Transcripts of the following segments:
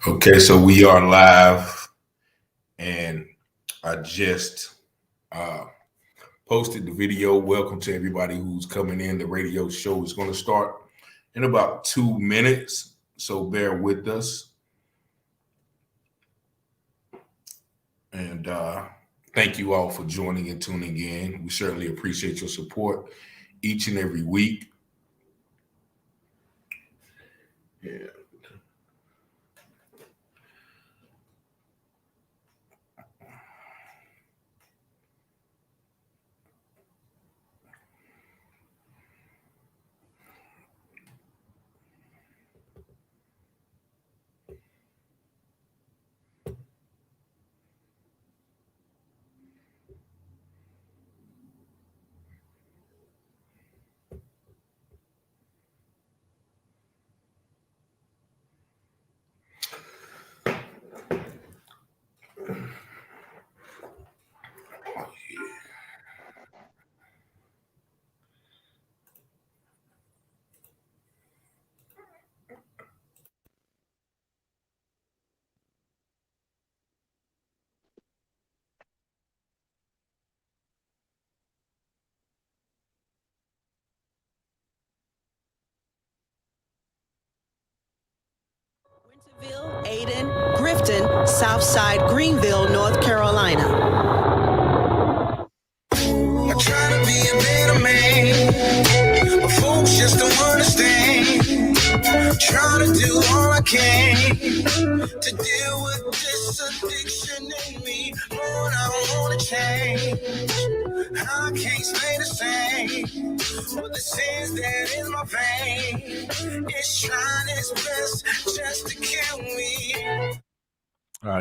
Okay, so we are live, and I just uh, posted the video. Welcome to everybody who's coming in. The radio show is going to start in about 2 minutes, so bear with us. And thank you all for joining and tuning in. We certainly appreciate your support each and every week. Yeah. Winterville, Ayden, Grifton, Southside, Greenville, North Carolina. I try to be a better man, but folks just don't understand. Trying to do all I can to deal with this addiction in me. Lord, I don't want to change. I can't stay the same. But the sins that in my vein is trying its best just to kill me.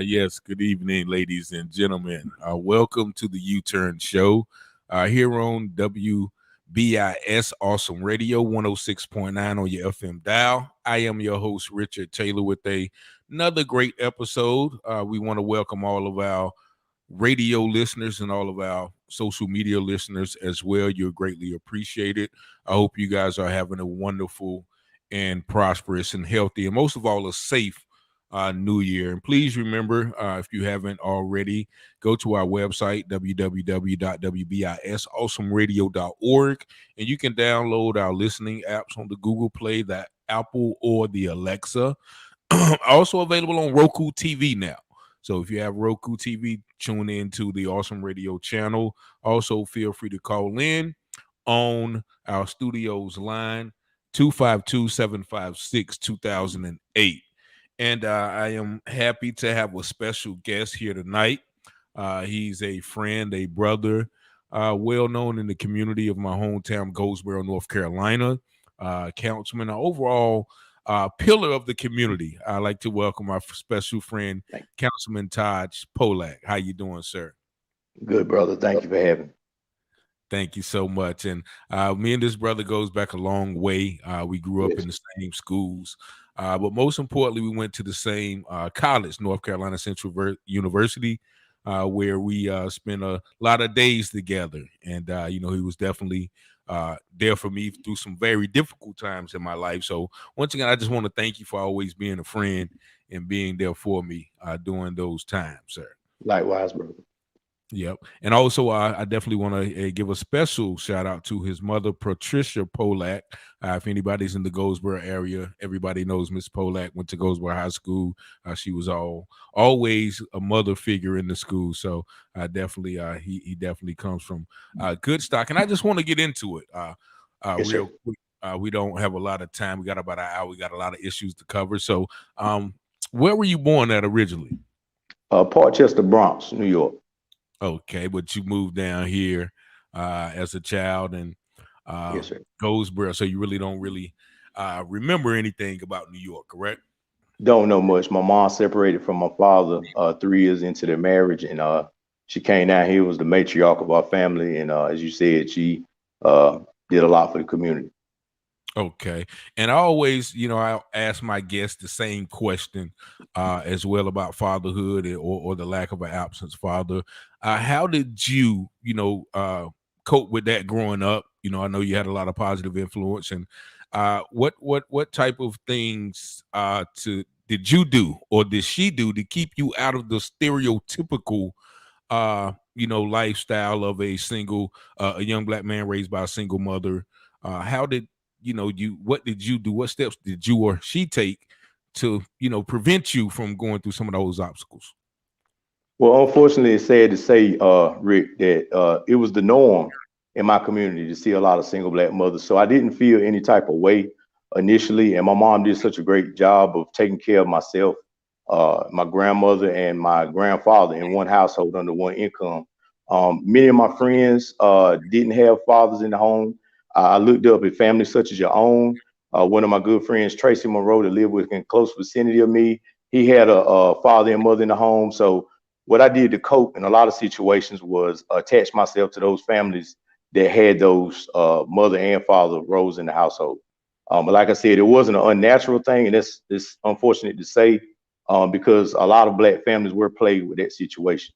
Yes, good evening, ladies and gentlemen. Welcome to the UTurn Show here on WBIS Awesome Radio 106.9 on your FM dial. I am your host, Richard Taylor, with another great episode. We want to welcome all of our radio listeners and all of our social media listeners as well. You're greatly appreciated. I hope you guys are having a wonderful and prosperous and healthy, and most of all, a safe new year. And please remember, if you haven't already, go to our website, www.wbisawesomeradio.org, and you can download our listening apps on the Google Play, the Apple, or the Alexa. Also available on Roku TV now. So if you have Roku TV, tune in to the Awesome Radio channel. Also, feel free to call in on our studios line, 252-756-2008. And I am happy to have a special guest here tonight. He's a friend, a brother, well known in the community of my hometown, Goldsboro, North Carolina, councilman, overall pillar of the community. I'd like to welcome our special friend, Councilman Todd Polak. How you doing, sir? Good, brother. Thank you for having me. Thank you so much. And me and this brother goes back a long way. We grew up in the same schools. But most importantly, we went to the same college, North Carolina Central University, where we spent a lot of days together. And, he was definitely there for me through some very difficult times in my life. So once again, I just want to thank you for always being a friend and being there for me during those times, sir. Likewise, brother. Yep. And also, I definitely want to give a special shout out to his mother, Patricia Polak. If anybody's in the Goldsboro area, everybody knows Miss Polak went to Goldsboro High School. She was always a mother figure in the school. So definitely, he definitely comes from good stock. And I just want to get into it real quick. We don't have a lot of time. We got about an hour. We got a lot of issues to cover. So where were you born at originally? Portchester, Bronx, New York. Okay, but you moved down here as a child and Yes, sir. Goldsboro, so you really don't remember anything about New York, correct? Don't know much. My mom separated from my father 3 years into their marriage, and she came down here, was the matriarch of our family, and as you said, she did a lot for the community. Okay. And I always, I ask my guests the same question as well about fatherhood or the lack of an absent father. How did you, cope with that growing up? I know you had a lot of positive influence, and what type of things did you do or did she do to keep you out of the stereotypical lifestyle of a young black man raised by a single mother? How did what did you do? What steps did you or she take to prevent you from going through some of those obstacles? Well, unfortunately, it's sad to say, Rick, that it was the norm in my community to see a lot of single black mothers. So I didn't feel any type of way initially. And my mom did such a great job of taking care of myself, my grandmother, and my grandfather in one household under one income. Many of my friends didn't have fathers in the home. I looked up at families such as your own. One of my good friends, Tracy Monroe, that lived within close vicinity of me, he had a father and mother in the home. So what I did to cope in a lot of situations was attach myself to those families that had those mother and father roles in the household. But like I said, it wasn't an unnatural thing, and it's unfortunate to say because a lot of black families were plagued with that situation,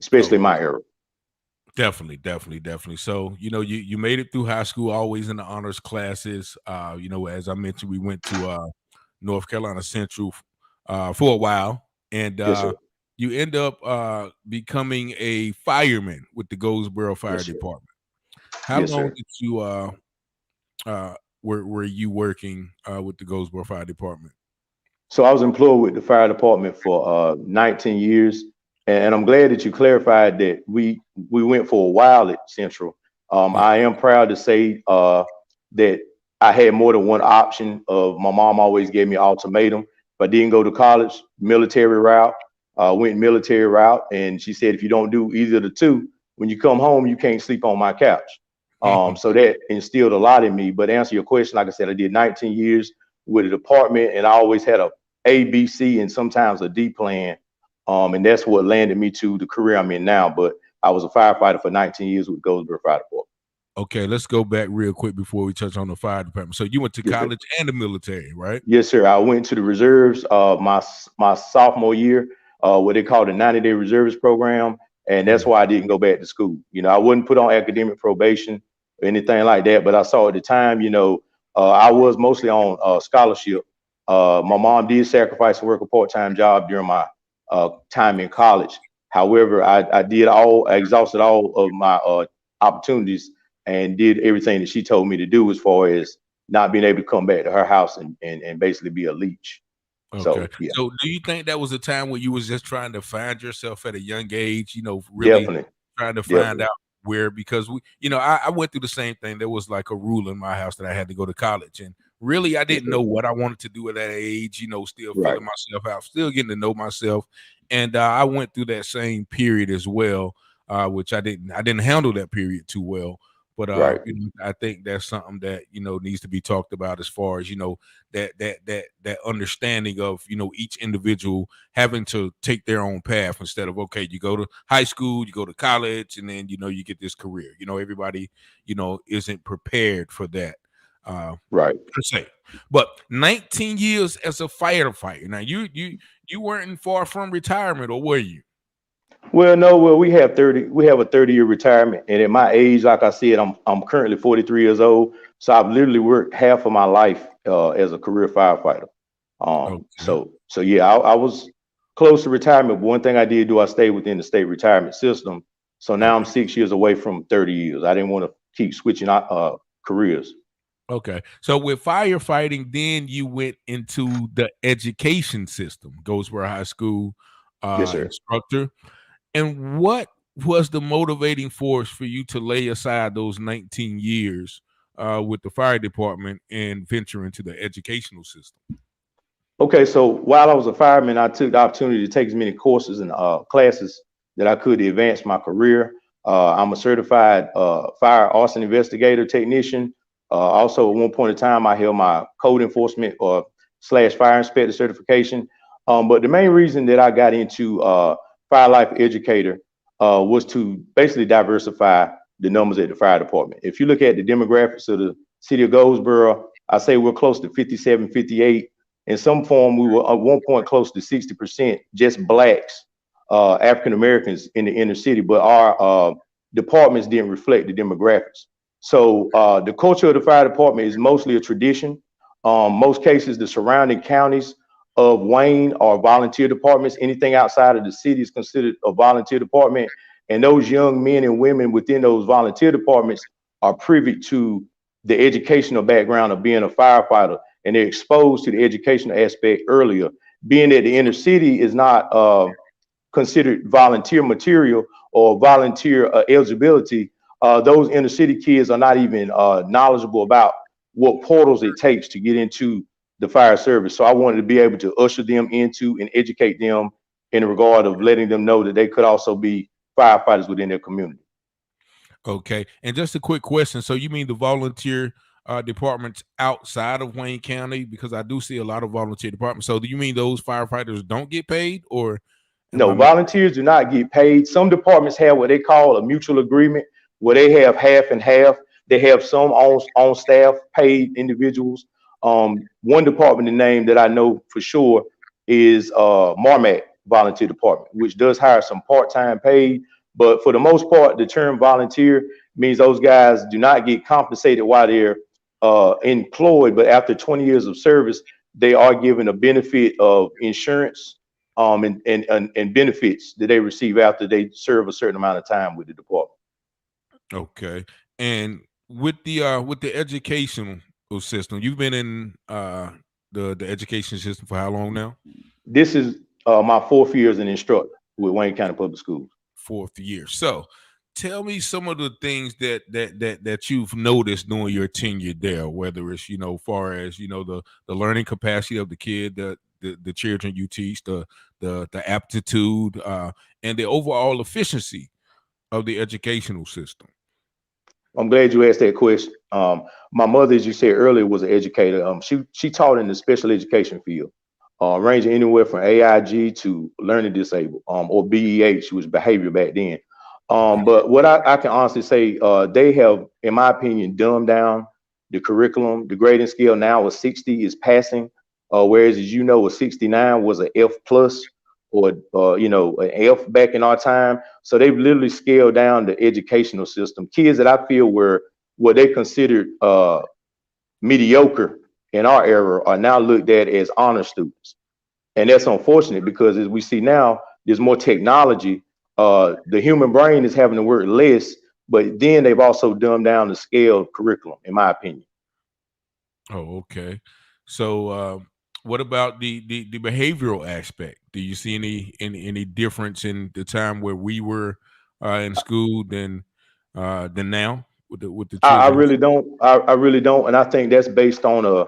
especially in my era. Definitely. So, you made it through high school, always in the honors classes. As I mentioned, we went to North Carolina Central for a while, and Yes, sir. you end up becoming a fireman with the Goldsboro Fire Yes, sir. Department. How Yes, long sir. did you were you working with the Goldsboro Fire Department? So I was employed with the fire department for 19 years, and I'm glad that you clarified that we went for a while at Central. Yeah. I am proud to say that I had more than one option. Of my mom always gave me an ultimatum. If I didn't go to college, military route, went military route, and she said if you don't do either of the two, when you come home, you can't sleep on my couch. So that instilled a lot in me. But to answer your question, like I said, I did 19 years with the department, and I always had a, B, C, and sometimes a D plan. And that's what landed me to the career I'm in now. But I was a firefighter for 19 years with Goldsboro Fire Department. Okay, let's go back real quick before we touch on the fire department. So you went to Yes, sir. college and the military, right? Yes, sir. I went to the reserves my sophomore year, what they call the 90-day reservist program. And that's why I didn't go back to school. I wouldn't put on academic probation or anything like that. But I saw at the time, I was mostly on scholarship. My mom did sacrifice and work a part-time job during my time in college. However, I exhausted all of my opportunities and did everything that she told me to do as far as not being able to come back to her house and basically be a leech. Okay. So yeah, So do you think that was a time where you was just trying to find yourself at a young age, really definitely, trying to find definitely. out where, because I went through the same thing. There was like a rule in my house that I had to go to college, and really I Yes, didn't sir. know what I wanted to do at that age, still Right, feeling myself out, still getting to know myself. And I went through that same period as well, which I didn't handle that period too well. But right, I think that's something that needs to be talked about as far as that understanding of each individual having to take their own path instead of, okay, you go to high school, you go to college, and then you get this career. Everybody isn't prepared for that right. per se. But 19 years as a firefighter. Now you weren't far from retirement, or were you? Well, no, well, we have a 30-year retirement. And at my age, like I said, I'm currently 43 years old. So I've literally worked half of my life as a career firefighter. Okay. So yeah, I was close to retirement. But one thing I did do, I stayed within the state retirement system. So now I'm Okay. 6 years away from 30 years. I didn't want to keep switching out careers. Okay. So with firefighting, then you went into the education system, Goldsboro High School Yes, sir. instructor. And what was the motivating force for you to lay aside those 19 years with the fire department and venture into the educational system? Okay, so while I was a fireman, I took the opportunity to take as many courses and classes that I could to advance my career. I'm a certified fire arson investigator technician. Also, at one point in time, I held my code enforcement or slash fire inspector certification. But the main reason that I got into fire life educator was to basically diversify the numbers at the fire department. If you look at the demographics of the city of Goldsboro, I say we're close to 57, 58. In some form, we were at one point close to 60% just blacks, African Americans in the inner city, but our departments didn't reflect the demographics. So the culture of the fire department is mostly a tradition. Most cases, the surrounding counties of Wayne are volunteer departments. Anything outside of the city is considered a volunteer department. And those young men and women within those volunteer departments are privy to the educational background of being a firefighter, and they're exposed to the educational aspect earlier. Being that the inner city is not considered volunteer material or volunteer eligibility, those inner city kids are not even knowledgeable about what portals it takes to get into the fire service. So I wanted to be able to usher them into and educate them in regard of letting them know that they could also be firefighters within their community. Okay. And just a quick question. So you mean the volunteer departments outside of Wayne County? Because I do see a lot of volunteer departments. So do you mean those firefighters don't get paid, or No, volunteers do not get paid. Some departments have what they call a mutual agreement where they have half and half. They have some on staff paid individuals. One department in name that I know for sure is Marmac Volunteer Department, which does hire some part-time paid. But for the most part, the term volunteer means those guys do not get compensated while they're employed, but after 20 years of service, they are given a benefit of insurance and benefits that they receive after they serve a certain amount of time with the department. Okay. And with the educational system, you've been in the education system for how long now? This is my 4th year as an instructor with Wayne County Public Schools. 4th year. So tell me some of the things that you've noticed during your tenure there, whether it's, far as, the learning capacity of the kid, the children you teach, the aptitude, and the overall efficiency of the educational system. I'm glad you asked that question. My mother, as you said earlier, was an educator. She taught in the special education field, ranging anywhere from AIG to learning disabled, or BEH, which was behavior back then. But what I can honestly say, they have, in my opinion, dumbed down the curriculum. The grading scale now is 60 is passing, whereas, as you know, a 69 was an F plus, or an F back in our time. So they've literally scaled down the educational system. Kids that I feel were what they considered mediocre in our era are now looked at as honor students. And that's unfortunate because, as we see now, there's more technology. The human brain is having to work less, but then they've also dumbed down the scale of curriculum, in my opinion. Oh, okay. So what about the behavioral aspect? Do you see any difference in the time where we were in school than now with the children? I really don't. I really don't. And I think that's based on a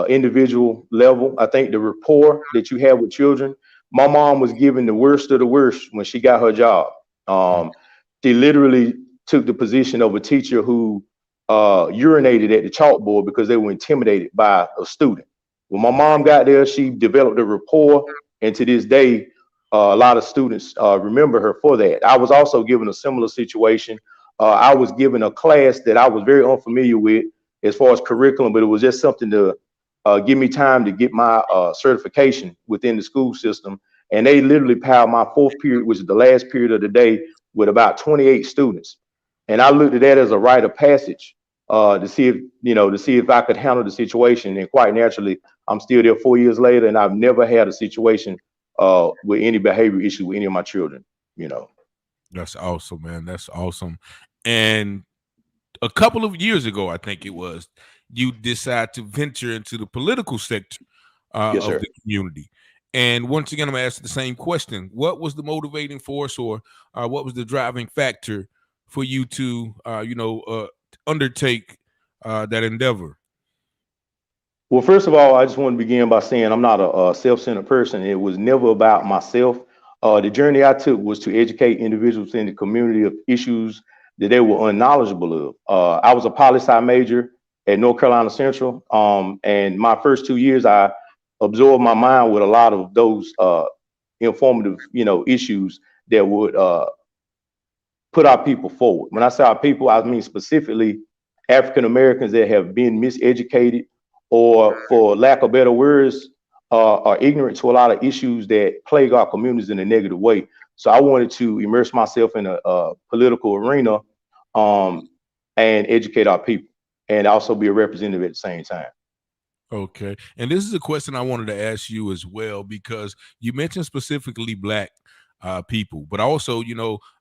individual level. I think the rapport that you have with children. My mom was given the worst of the worst when she got her job. She literally took the position of a teacher who urinated at the chalkboard because they were intimidated by a student. When my mom got there, she developed a rapport, and to this day, a lot of students remember her for that. I was also given a similar situation. I was given a class that I was very unfamiliar with as far as curriculum, but it was just something to give me time to get my certification within the school system. And they literally piled my 4th period, which is the last period of the day, with about 28 students. And I looked at that as a rite of passage to see if I could handle the situation. And quite naturally, I'm still there 4 years later, and I've never had a situation with any behavior issue with any of my children. That's awesome, man. That's awesome. And a couple of years ago, I think it was, you decide to venture into the political sector Yes, of sir. the community. And once again, I'm gonna ask the same question: what was the motivating force, or what was the driving factor for you to, undertake that endeavor? Well, first of all, I just want to begin by saying I'm not a self-centered person. It was never about myself. The journey I took was to educate individuals in the community of issues that they were unknowledgeable of. I was a poli-sci major at North Carolina Central, and my first 2 years, I absorbed my mind with a lot of those informative, issues that would put our people forward. When I say our people, I mean specifically African Americans that have been miseducated, or, for lack of better words, are ignorant to a lot of issues that plague our communities in a negative way. So I wanted to immerse myself in a political arena and educate our people, and also be a representative at the same time. Okay. And this is a question I wanted to ask you as well, because you mentioned specifically Black people, but also,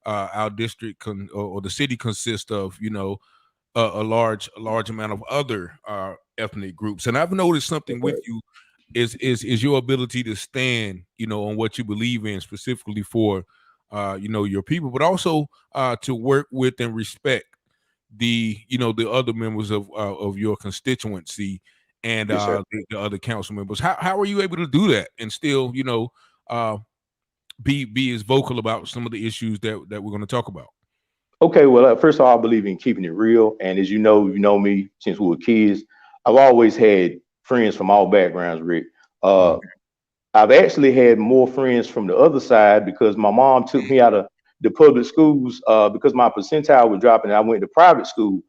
our district or the city consists of, a large amount of other ethnic groups. And I've noticed something with you is your ability to stand, on what you believe in, specifically for, your people, but also to work with and respect the other members of your constituency and Yes, sir. the other council members. How are you able to do that and still, uh, be as vocal about some of the issues that we're going to talk about? Okay, well, first of all, I believe in keeping it real. And as you know me since we were kids. I've always had friends from all backgrounds, Rick. Uh, Mhm. I've actually had more friends from the other side because my mom took me out of the public schools because my percentile was dropping. I went to private school,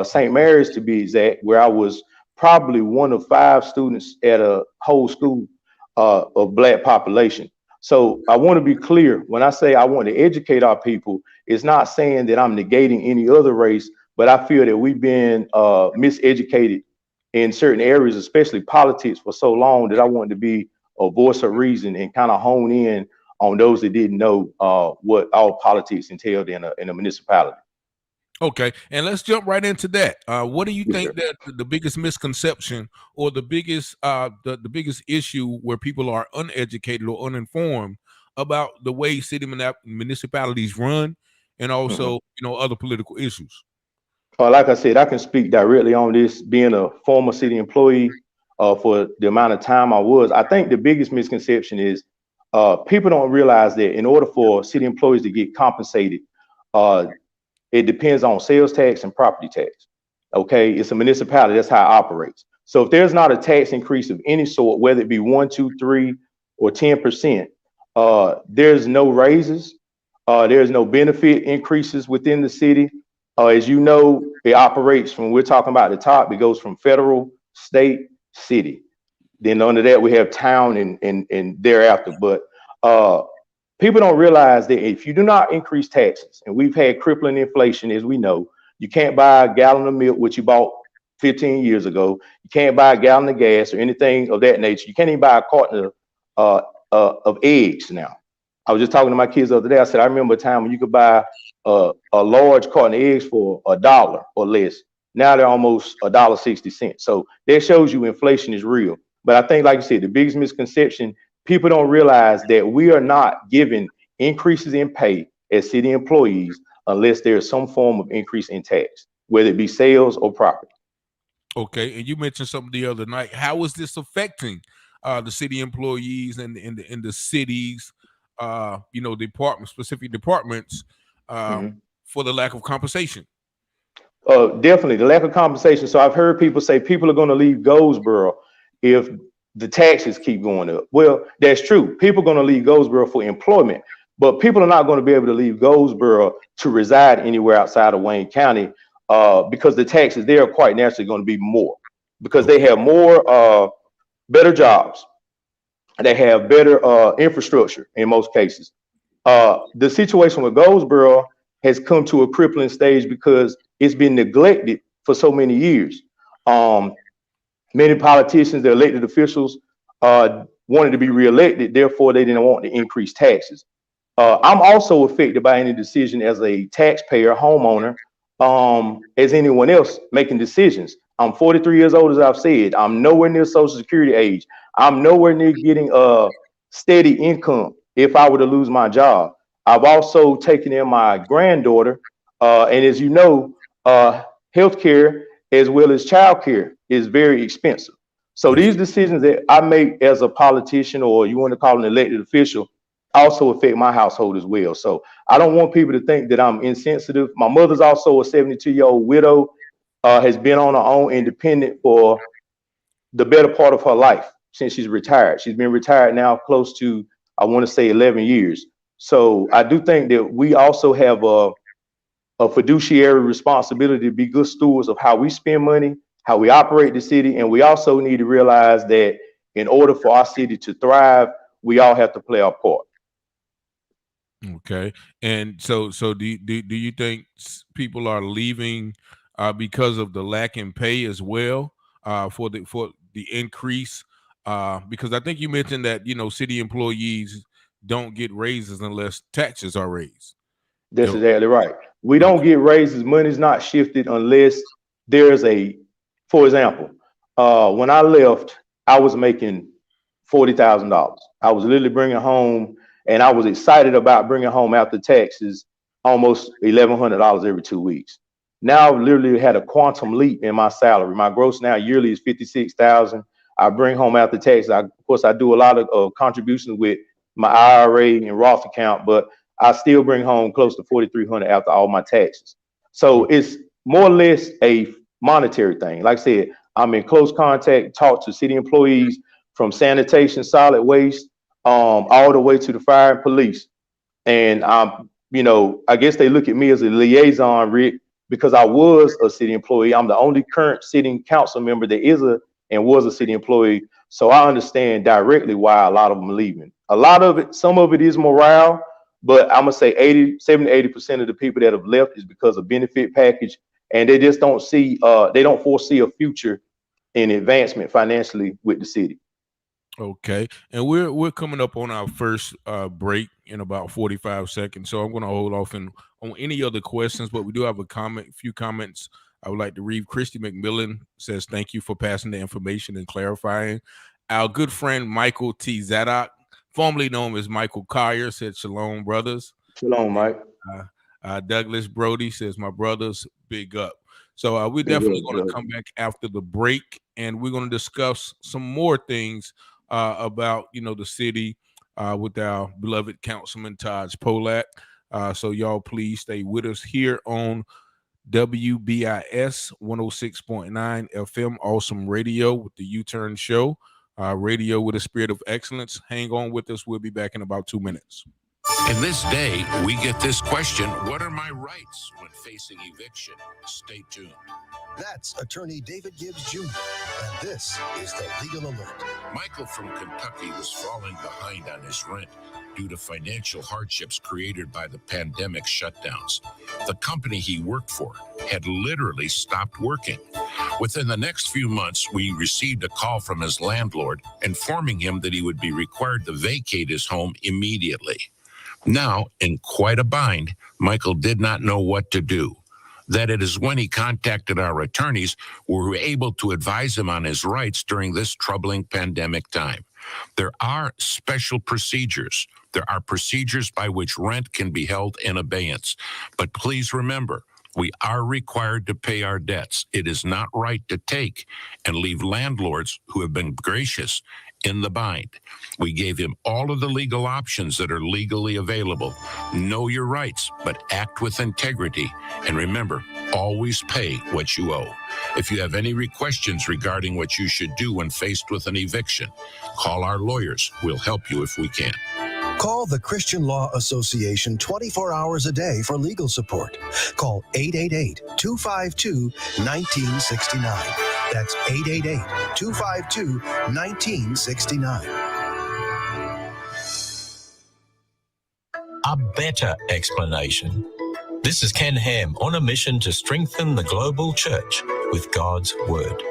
St. Mary's to be exact, where I was probably one of five students at a whole school of Black population. So I want to be clear when I say I want to educate our people, it's not saying that I'm negating any other race, but I feel that we've been miseducated in certain areas, especially politics, for so long that I wanted to be a voice of reason and kind of hone in on those that didn't know what all politics entailed in a municipality. Okay, and let's jump right into that. What do you Yes, think sir. that the biggest misconception or the biggest issue where people are uneducated or uninformed about the way municipalities run, and Mhm. also other political issues? Like I said, I can speak directly on this being a former city employee for the amount of time I was. I think the biggest misconception is people don't realize that in order for city employees to get compensated, uh, it depends on sales tax and property tax. Okay, it's a municipality. That's how it operates. So if there's not a tax increase of any sort, whether it be 1, 2, 3, or 10%, there's no raises. There's no benefit increases within the city. As you know, it operates from we're talking about the top. It goes from federal, state, city. Then under that we have town and thereafter. But uh, people don't realize that if you do not increase taxes, and we've had crippling inflation, as we know, you can't buy a gallon of milk, which you bought 15 years ago. You can't buy a gallon of gas or anything of that nature. You can't even buy a carton of eggs now. I was just talking to my kids the other day. I said, I remember a time when you could buy a large carton of eggs for $1 or less. Now they're almost $1.60. So that shows you inflation is real. But I think, like you said, the biggest misconception, people don't realize that we are not given increases in pay as city employees unless there's some form of increase in tax, whether it be sales or property. Okay, and you mentioned something the other night. How is this affecting the city employees and in the cities, specific departments, um, Mhm. for the lack of compensation? Definitely the lack of compensation. So I've heard people say people are going to leave Goldsboro if the taxes keep going up. Well, that's true. People are going to leave Goldsboro for employment, but people are not going to be able to leave Goldsboro to reside anywhere outside of Wayne County because the taxes there are quite naturally going to be more because they Okay. have more better jobs. They have better infrastructure in most cases. The situation with Goldsboro has come to a crippling stage because it's been neglected for so many years. Um, Many politicians, the elected officials, wanted to be reelected, therefore they didn't want to increase taxes. I'm also affected by any decision as a taxpayer, homeowner, as anyone else making decisions. I'm 43 years old, as I've said. I'm nowhere near Social Security age. I'm nowhere near getting a steady income if I were to lose my job. I've also taken in my granddaughter, and as you know, healthcare as well as childcare is very expensive. So Yes. these decisions that I make as a politician, or you want to call an elected official, also affect my household as well. So I don't want people to think that I'm insensitive. My mother's also a 72-year-old widow, has been on her own independent for the better part of her life since she's retired. She's been retired now close to, I want to say, 11 years. So I do think that we also have a fiduciary responsibility to be good stewards of how we spend money, how we operate the city. And we also need to realize that in order for our city to thrive, we all have to play our part. Okay. And so do you think people are leaving because of the lack in pay as well? For the increase? Because I think you mentioned that, city employees don't get raises unless taxes are raised. That's exactly right. We don't get raises. Money's not shifted unless there's for example, when I left, I was making $40,000. I was literally bringing home, and I was excited about bringing home after taxes almost $1,100 every 2 weeks. Now I've literally had a quantum leap in my salary. My gross now yearly is $56,000. I bring home after taxes. Of course, I do a lot of contributions with my IRA and Roth account, but I still bring home close to $4,300 after all my taxes. So it's more or less a monetary thing. Like I said, I'm in close contact, talk to city employees from sanitation, solid waste, all the way to the fire and police. And I guess they look at me as a liaison, Rick, because I was a city employee. I'm the only current sitting council member that was a city employee. So I understand directly why a lot of them are leaving. A lot of it, some of it is morale, but I'm gonna say 70-80% of the people that have left is because of benefit package, and they just don't see, they don't foresee a future in advancement financially with the city. Okay, and we're coming up on our first break in about 45 seconds, so I'm going to hold off on any other questions, but we do have a few comments I would like to read. Christy McMillan says, thank you for passing the information and clarifying. Our good friend Michael T. Zadok, formerly known as Michael Collier, said, shalom, brothers. Shalom, Mike. Douglas Brody says, my brothers, big up. So we're definitely going to come back after the break, and we're going to discuss some more things about, the city with our beloved Councilman Taj Polak. So y'all please stay with us here on WBIS 106.9 FM, Awesome Radio with the UTurn Show, radio with a spirit of excellence. Hang on with us. We'll be back in about 2 minutes. In this day, we get this question: what are my rights when facing eviction? Stay tuned. That's attorney David Gibbs Jr., and this is the Legal Alert. Michael from Kentucky was falling behind on his rent due to financial hardships created by the pandemic shutdowns. The company he worked for had literally stopped working. Within the next few months, we received a call from his landlord informing him that he would be required to vacate his home immediately. Now, in quite a bind, Michael did not know what to do. That it is when he contacted our attorneys, we were able to advise him on his rights during this troubling pandemic time. There are special procedures. There are procedures by which rent can be held in abeyance. But please remember, we are required to pay our debts. It is not right to take and leave landlords who have been gracious in the bind. We gave him all of the legal options that are legally available. Know your rights, but act with integrity. And remember, always pay what you owe. If you have any questions regarding what you should do when faced with an eviction, call our lawyers. We'll help you if we can. Call the Christian Law Association 24 hours a day for legal support. Call 888-252-1969. That's 888-252-1969. A better explanation. This is Ken Ham on a mission to strengthen the global church with God's Word.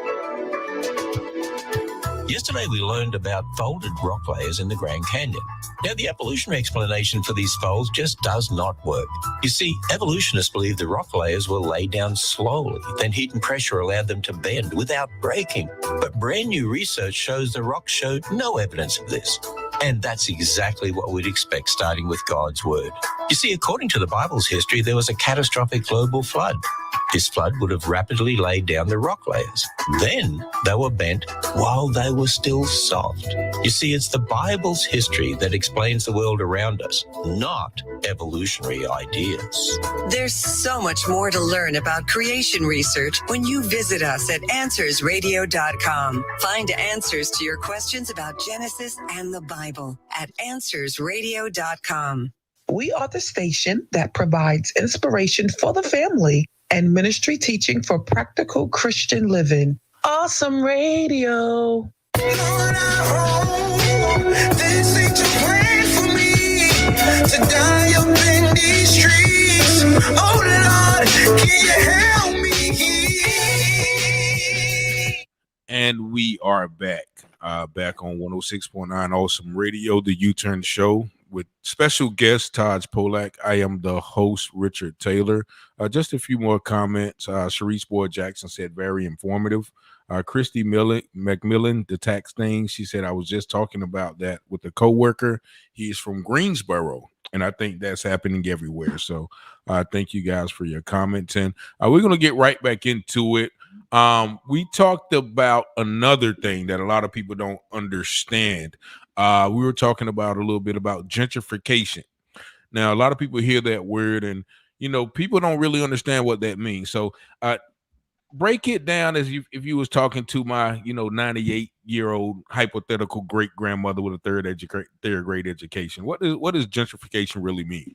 Yesterday we learned about folded rock layers in the Grand Canyon. Now, the evolutionary explanation for these folds just does not work. You see, evolutionists believe the rock layers were laid down slowly, then heat and pressure allowed them to bend without breaking. But brand new research shows the rocks showed no evidence of this. And that's exactly what we'd expect starting with God's Word. You see, according to the Bible's history, there was a catastrophic global flood. This flood would have rapidly laid down the rock layers. Then they were bent while they were still soft. You see, it's the Bible's history that explains the world around us, not evolutionary ideas. There's so much more to learn about creation research when you visit us at AnswersRadio.com. Find answers to your questions about Genesis and the Bible at AnswersRadio.com. We are the station that provides inspiration for the family and ministry teaching for practical Christian living. Awesome Radio. Lord, I hope this ain't your plan for me to die up in these streets. Oh Lord, can you help me? And we are back on 106.9 Awesome Radio, the UTurn Show with special guest Taj Polak. I am the host, Richard Taylor. Just a few more comments. Sharice Boyd Jackson said, very informative. Christy McMillan, the tax thing, she said, I was just talking about that with a coworker. He's from Greensboro, and I think that's happening everywhere. So thank you guys for your comments. And we're going to get right back into it. We talked about another thing that a lot of people don't understand. We were talking about a little bit about gentrification. Now, a lot of people hear that word and, people don't really understand what that means. So, break it down as if you was talking to my 98-year-old hypothetical great grandmother with a third grade education. What does gentrification really mean?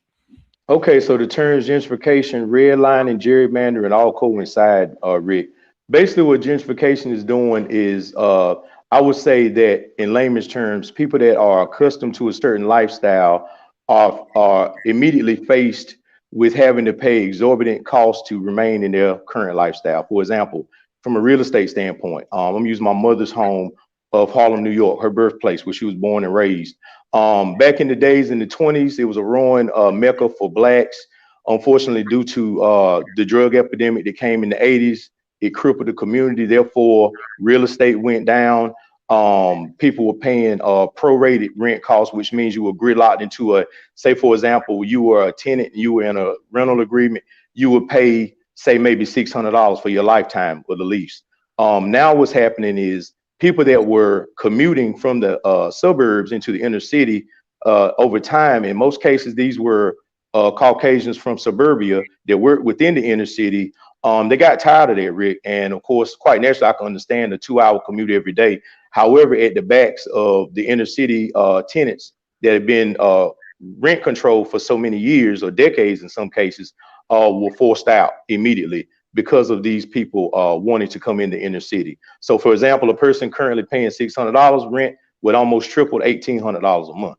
Okay, so the terms gentrification, redlining, gerrymandering all coincide, Rick. Basically, what gentrification is doing is, I would say that in layman's terms, people that are accustomed to a certain lifestyle are immediately faced with having to pay exorbitant costs to remain in their current lifestyle. For example, from a real estate standpoint, I'm using my mother's home of Harlem, New York, her birthplace, where she was born and raised. Back in the days in the 20s, it was a roaring mecca for blacks. Unfortunately, due to the drug epidemic that came in the 80s, it crippled the community. Therefore, real estate went down. People were paying prorated rent costs, which means you were gridlocked into say, for example, you were a tenant, you were in a rental agreement, you would pay, say, maybe $600 for your lifetime of the lease. Now what's happening is people that were commuting from the suburbs into the inner city over time, in most cases, these were Caucasians from suburbia that worked within the inner city. They got tired of that, Rick. And of course, quite naturally, I can understand the 2-hour commute every day. However, at the backs of the inner city tenants that have been rent controlled for so many years or decades in some cases were forced out immediately because of these people wanting to come in the inner city. So, for example, a person currently paying $600 rent would almost triple $1,800 a month.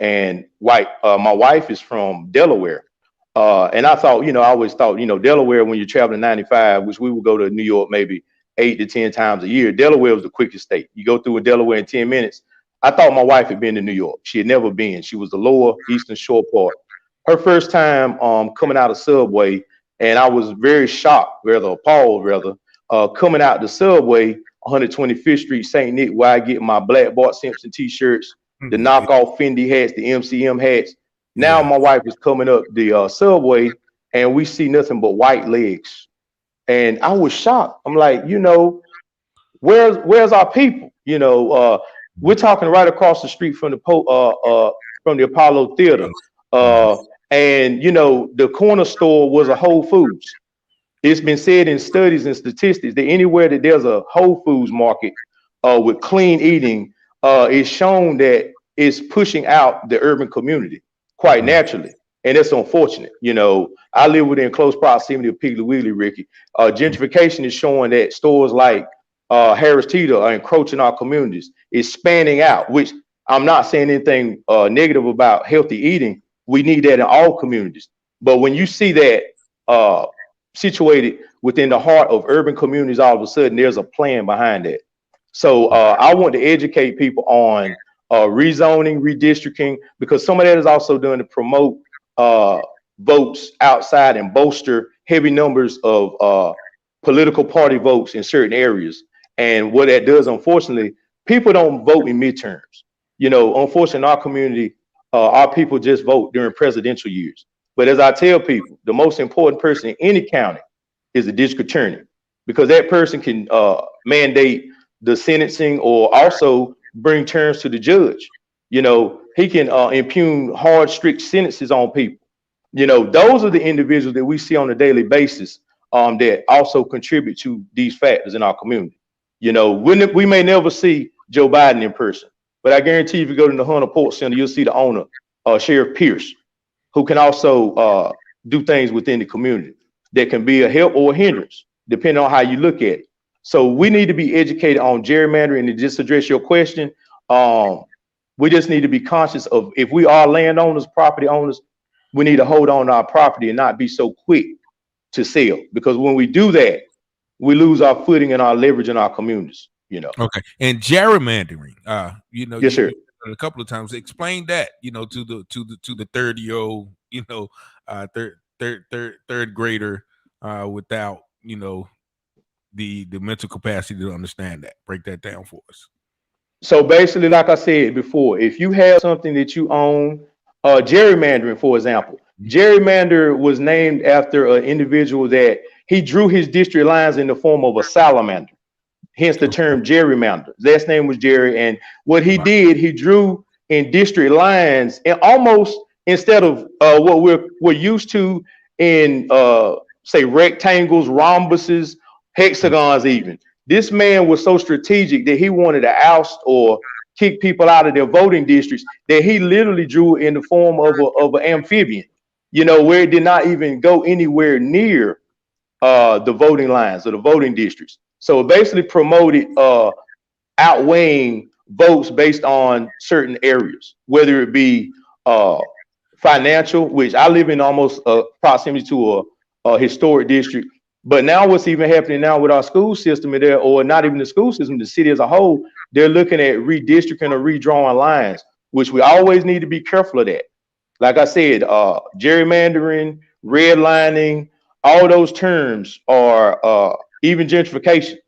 And my wife is from Delaware. And I thought, I always thought, Delaware, when you're traveling 95, which we would go to New York maybe 8 to 10 times a year, Delaware was the quickest state. You go through Delaware in 10 minutes. I thought my wife had been to New York. She had never been. She was the lower Eastern Shore part. Her first time coming out of Subway, and I was very shocked, appalled, coming out the Subway, 125th Street, St. Nick, where I get my black Bart Simpson t-shirts, the knockoff Fendi hats, the MCM hats. Now my wife is coming up the Subway, and we see nothing but white legs. And I was shocked. I'm like, where's our people? We're talking right across the street from the Apollo Theater. And the corner store was a Whole Foods. It's been said in studies and statistics that anywhere that there's a Whole Foods market with clean eating, it's shown that it's pushing out the urban community quite naturally. And it's unfortunate. I live within close proximity of Piggly Wiggly, Ricky. Gentrification is showing that stores like Harris Teeter are encroaching our communities. It's spanning out, which I'm not saying anything negative about healthy eating. We need that in all communities. But when you see that situated within the heart of urban communities, all of a sudden there's a plan behind that. So I want to educate people on rezoning, redistricting, because some of that is also done to promote votes outside and bolster heavy numbers of political party votes in certain areas. And what that does, unfortunately, people don't vote in midterms. Unfortunately, in our community, our people just vote during presidential years. But as I tell people, the most important person in any county is the district attorney, because that person can mandate the sentencing or also bring terms to the judge. He can impugn hard, strict sentences on people. Those are the individuals that we see on a daily basis that also contribute to these factors in our community. We may never see Joe Biden in person, but I guarantee you, if you go to the Hunter Port Center, you'll see the owner, Sheriff Pierce, who can also do things within the community that can be a help or a hindrance, depending on how you look at it. So we need to be educated on gerrymandering. And to just address your question, we just need to be conscious of, if we are landowners, property owners, we need to hold on to our property and not be so quick to sell. Because when we do that, we lose our footing and our leverage in our communities. Okay. And gerrymandering, Yes, sir. you a couple of times explain that, to the 30-year-old, third grader, without, the mental capacity to understand that. Break that down for us. So basically, like I said before, if you have something that you own, gerrymandering, for example, gerrymander was named after an individual that he drew his district lines in the form of a salamander. Hence the term gerrymander. Last name was Jerry, and what he did, he drew in district lines, and almost instead of what we're used to in say rectangles, rhombuses, hexagons, even. This man was so strategic that he wanted to oust or kick people out of their voting districts that he literally drew in the form of an amphibian, where it did not even go anywhere near the voting lines or the voting districts. So it basically promoted outweighing votes based on certain areas, whether it be financial, which I live in almost proximity to a historic district. But now what's even happening now with our school system there, or not even the school system, the city as a whole, they're looking at redistricting or redrawing lines, which we always need to be careful of that. Like I said, gerrymandering, redlining, all those terms are even gentrification,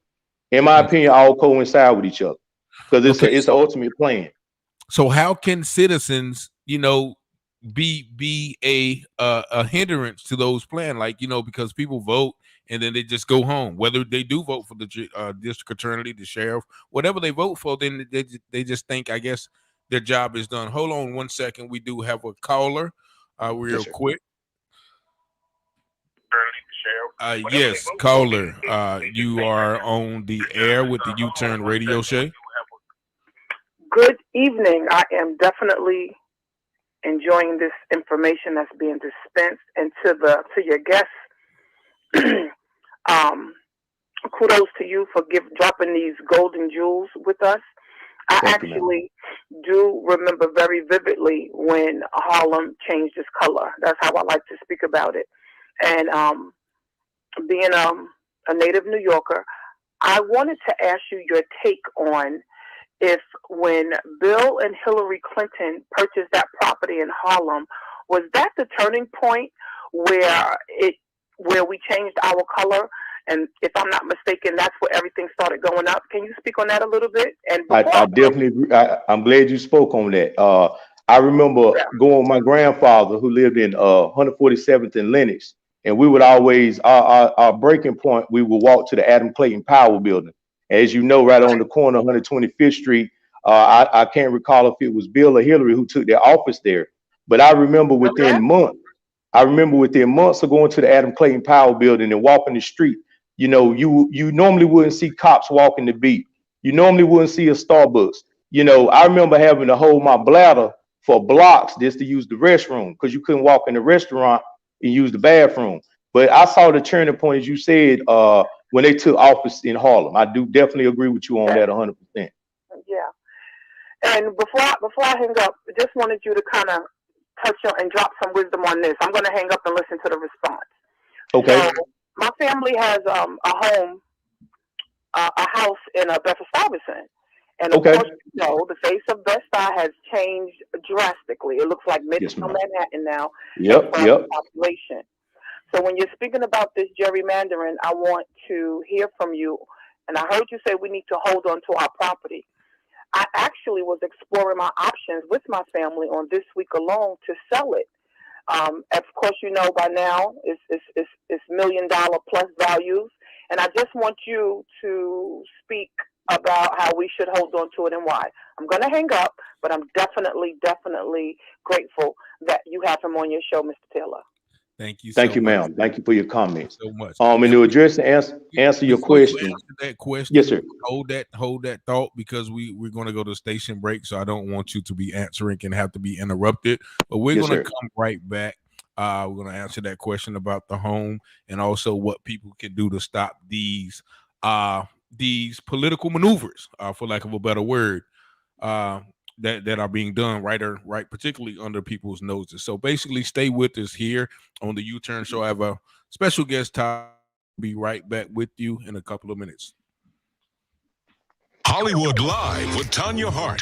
in my opinion, all coincide with each other because it's the ultimate plan. So how can citizens, be a hindrance to those plans? Like, because people vote and then they just go home. Whether they do vote for the district attorney, the sheriff, whatever they vote for, then they just think, I guess, their job is done. Hold on one second. We do have a caller, real Yes, sir. quick. Yes, caller. You are on the air with the UTurn Radio Show. Good evening. I am definitely enjoying this information that's being dispensed, and to your guests, kudos to you for dropping these golden jewels with us. I actually do remember very vividly when Harlem changed its color. That's how I like to speak about it. And being a native New Yorker, I wanted to ask you your take on if when Bill and Hillary Clinton purchased that property in Harlem, was that the turning point where we changed our color? And if I'm not mistaken, that's where everything started going up. Can you speak on that a little bit? And I definitely agree. I'm glad you spoke on that. I remember going with my grandfather who lived in 147th and Lenox, and we would always, our breaking point, we would walk to the Adam Clayton Power Building. As you know, right on the corner of 125th Street, I can't recall if it was Bill or Hillary who took their office there, but I remember within months of going to the Adam Clayton Power Building and walking the street, you normally wouldn't see cops walking the beat. You normally wouldn't see a Starbucks. I remember having to hold my bladder for blocks just to use the restroom because you couldn't walk in the restaurant and use the bathroom. But I saw the turning point, as you said, when they took office in Harlem. I do definitely agree with you on that 100%. Yeah. And before I hang up, I just wanted you to kind of touch on and drop some wisdom on this. I'm going to hang up and listen to the response. Okay. So, my family has a house in Bedford-Stuyvesant. And of course, the face of Bed-Stuy has changed drastically. It looks like Midtown Manhattan now. Yep. Population. So when you're speaking about this gerrymandering, I want to hear from you. And I heard you say we need to hold on to our property. I actually was exploring my options with my family on this week alone to sell it. Of course, by now it's $1 million plus values. And I just want you to speak about how we should hold on to it and why. I'm going to hang up, but I'm definitely grateful that you have him on your show, Mr. Taylor. Thank you. Thank you, ma'am. Thank you for your comments. So much. And to address and answer your question. Yes, sir. Hold that thought, because we're going to go to station break. So I don't want you to be answering and have to be interrupted. But we're going to come right back. We're going to answer that question about the home and also what people can do to stop these political maneuvers, for lack of a better word, that are being done right, particularly under people's noses. So basically, stay with us here on the UTurn Show. I have a special guest. Be right back with you in a couple of minutes. Hollywood Live with Tanya Hart.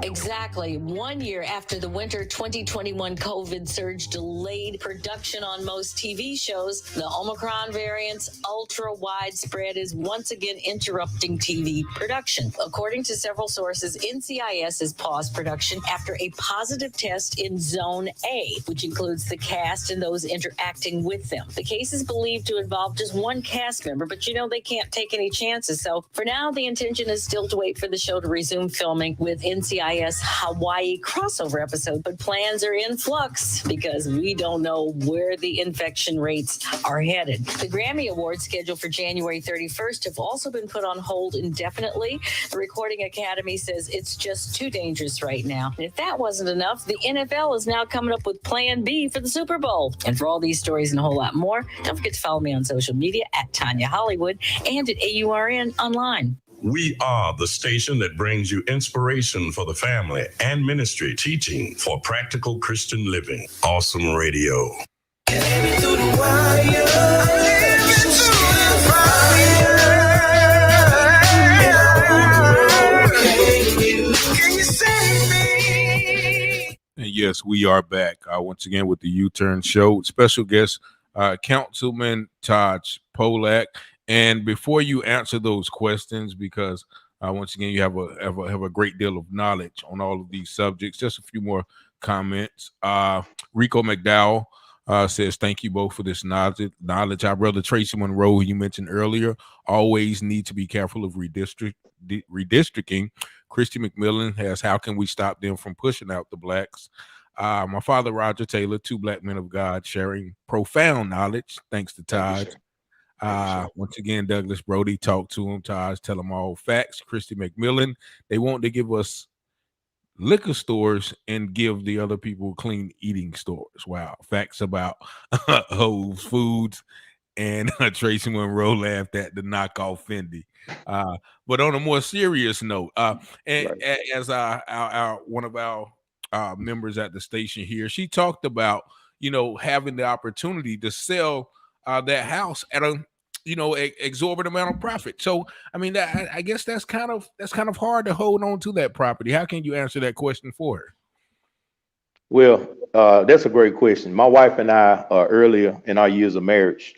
Exactly 1 year after the winter 2021 COVID surge delayed production on most TV shows, the Omicron variant's ultra widespread is once again interrupting TV production. According to several sources, NCIS has paused production after a positive test in Zone A, which includes the cast and those interacting with them. The case is believed to involve just one cast member, but they can't take any chances. So for now, the intention is still to wait for the show to resume filming with NCIS Hawaii crossover episode, but plans are in flux because we don't know where the infection rates are headed. The Grammy Awards scheduled for January 31st have also been put on hold indefinitely. The Recording Academy says it's just too dangerous right now. And if that wasn't enough, the NFL is now coming up with Plan B for the Super Bowl. And for all these stories and a whole lot more, don't forget to follow me on social media at Tanya Hollywood and at AURN online. We are the station that brings you inspiration for the family and ministry, teaching for practical Christian living. Awesome Radio. And yes, we are back once again with the UTurn Show. Special guest, Councilman Taj Polak. And before you answer those questions, because once again you have a great deal of knowledge on all of these subjects, just a few more comments. Rico McDowell says, "Thank you both for this knowledge. Our brother Tracy Monroe, who you mentioned earlier, always need to be careful of redistricting. Christy McMillan has, how can we stop them from pushing out the blacks? My father, Roger Taylor, two black men of God sharing profound knowledge. Thanks to Taj. Once again, Douglas Brody, talk to him. Taj, tell them all facts. Christy McMillan, they want to give us liquor stores and give the other people clean eating stores. Wow. Facts about Whole Foods. And Tracy Monroe laughed at the knockoff Fendi. But on a more serious note, as one of our members at the station here, she talked about, having the opportunity to sell that house at a exorbitant amount of profit. So I mean, I guess that's kind of hard to hold on to that property. How can you answer that question for her? Well, that's a great question. My wife and I, earlier in our years of marriage,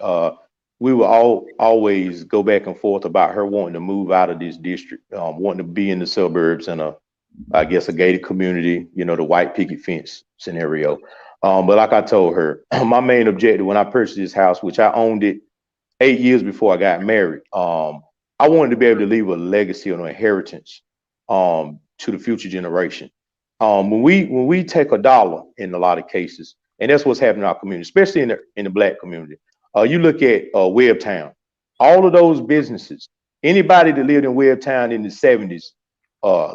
we would always go back and forth about her wanting to move out of this district, wanting to be in the suburbs and a gated community, the white picket fence scenario. But like I told her, my main objective when I purchased this house, which I owned it 8 years before I got married, I wanted to be able to leave a legacy or an inheritance to the future generation. When we take a dollar in a lot of cases, and that's what's happening in our community, especially in the black community. You look at Webbtown, all of those businesses, anybody that lived in Webbtown in the 70s,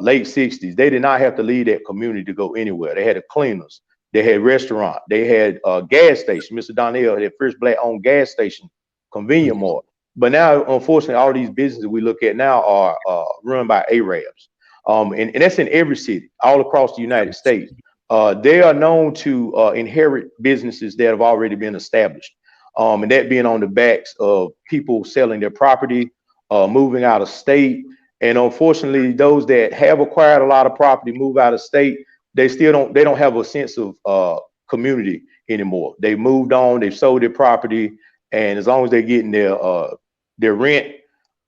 late 60s, they did not have to leave that community to go anywhere. They had cleaners, they had restaurant, they had a gas station. Mr. Donnell had first black owned gas station, convenient mart. But now, unfortunately, all these businesses we look at now are run by Arabs. And that's in every city, all across the United States. They are known to inherit businesses that have already been established. And that being on the backs of people selling their property, moving out of state. And unfortunately, those that have acquired a lot of property, move out of state, they don't have a sense of community anymore. They moved on, they've sold their property, and as long as they're getting their rent,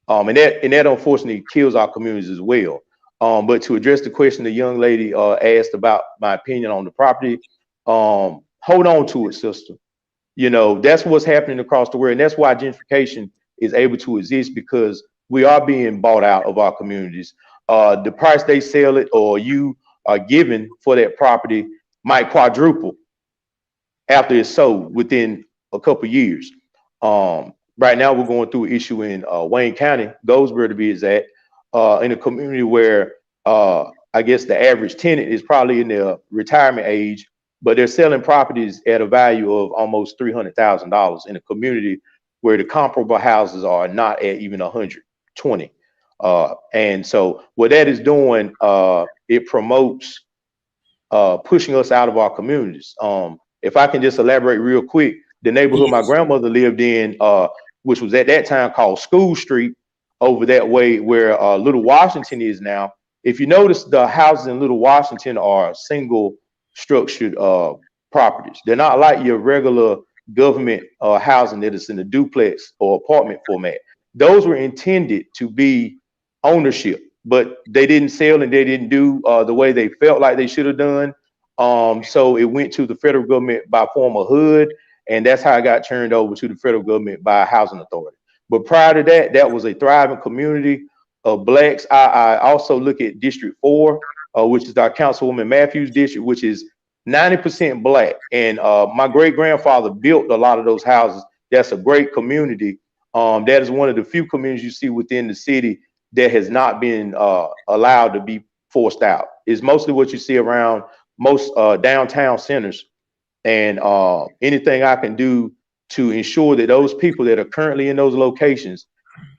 and that unfortunately kills our communities as well. But to address the question the young lady asked about my opinion on the property, hold on to it, sister. That's what's happening across the world, and that's why gentrification is able to exist, because we are being bought out of our communities. The price they sell it or you are given for that property might quadruple after it's sold within a couple of years. Right now, we're going through an issue in Wayne County, Goldsboro to be exact, in a community where I guess the average tenant is probably in their retirement age, but they're selling properties at a value of almost $300,000 in a community where the comparable houses are not at even 120. And so what that is doing, it promotes pushing us out of our communities. If I can just elaborate real quick, the neighborhood my grandmother lived in, which was at that time called School Street, over that way where Little Washington is now. If you notice, the houses in Little Washington are single structured properties. They're not like your regular government housing that is in a duplex or apartment format. Those were intended to be ownership, but they didn't sell and they didn't do the way they felt like they should have done. So it went to the federal government by form of HUD, and that's how it got turned over to the federal government by a housing authority. But prior to that, that was a thriving community of blacks. I also look at District 4, which is our Councilwoman Matthews district, which is 90% black. And my great grandfather built a lot of those houses. That's a great community. That is one of the few communities you see within the city that has not been allowed to be forced out. It's mostly what you see around most downtown centers. And anything I can do to ensure that those people that are currently in those locations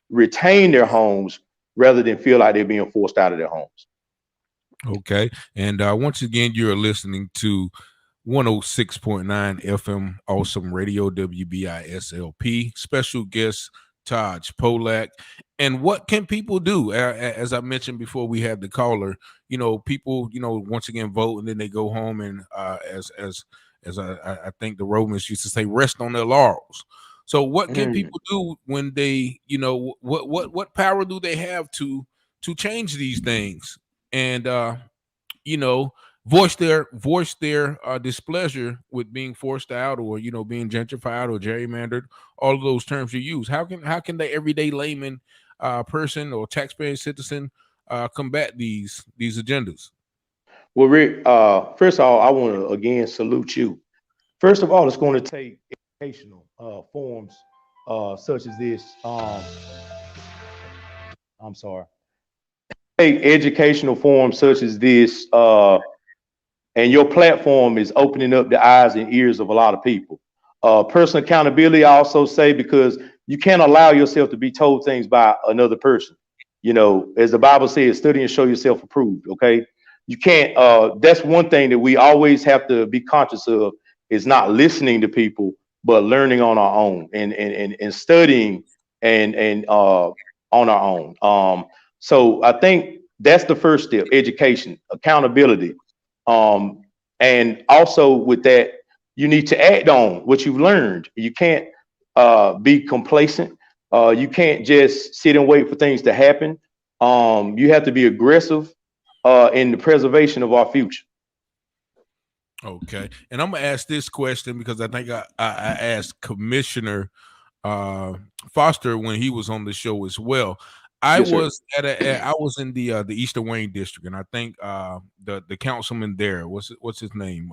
retain their homes rather than feel like they're being forced out of their homes. Okay. And once again, you're listening to 106.9 FM Awesome Radio, WBISLP. Special guest Taj Polak. And what can people do? As I mentioned before, we had the caller. People, once again vote, and then they go home and as I think the Romans used to say, rest on their laurels. So what can people do when they, what power do they have to change these things and voice their displeasure with being forced out or being gentrified or gerrymandered, all of those terms you use? How can the everyday layman person or taxpaying citizen combat these agendas? Well, Rick, first of all, I want to again salute you. First of all, it's going to take educational forms such as this. I'm sorry. Take educational forms such as this, and your platform is opening up the eyes and ears of a lot of people. Personal accountability, I also say, because you can't allow yourself to be told things by another person. As the Bible says, study and show yourself approved. Okay. You can't, that's one thing that we always have to be conscious of, is not listening to people, but learning on our own and studying and on our own. So I think that's the first step: education, accountability. And also with that, you need to act on what you've learned. You can't be complacent. You can't just sit and wait for things to happen. You have to be aggressive in the preservation of our future. Okay. And I'm going to ask this question because I think I asked Commissioner Foster when he was on the show as well. I was in the Eastern Wayne district, and I think the councilman there, what's his name?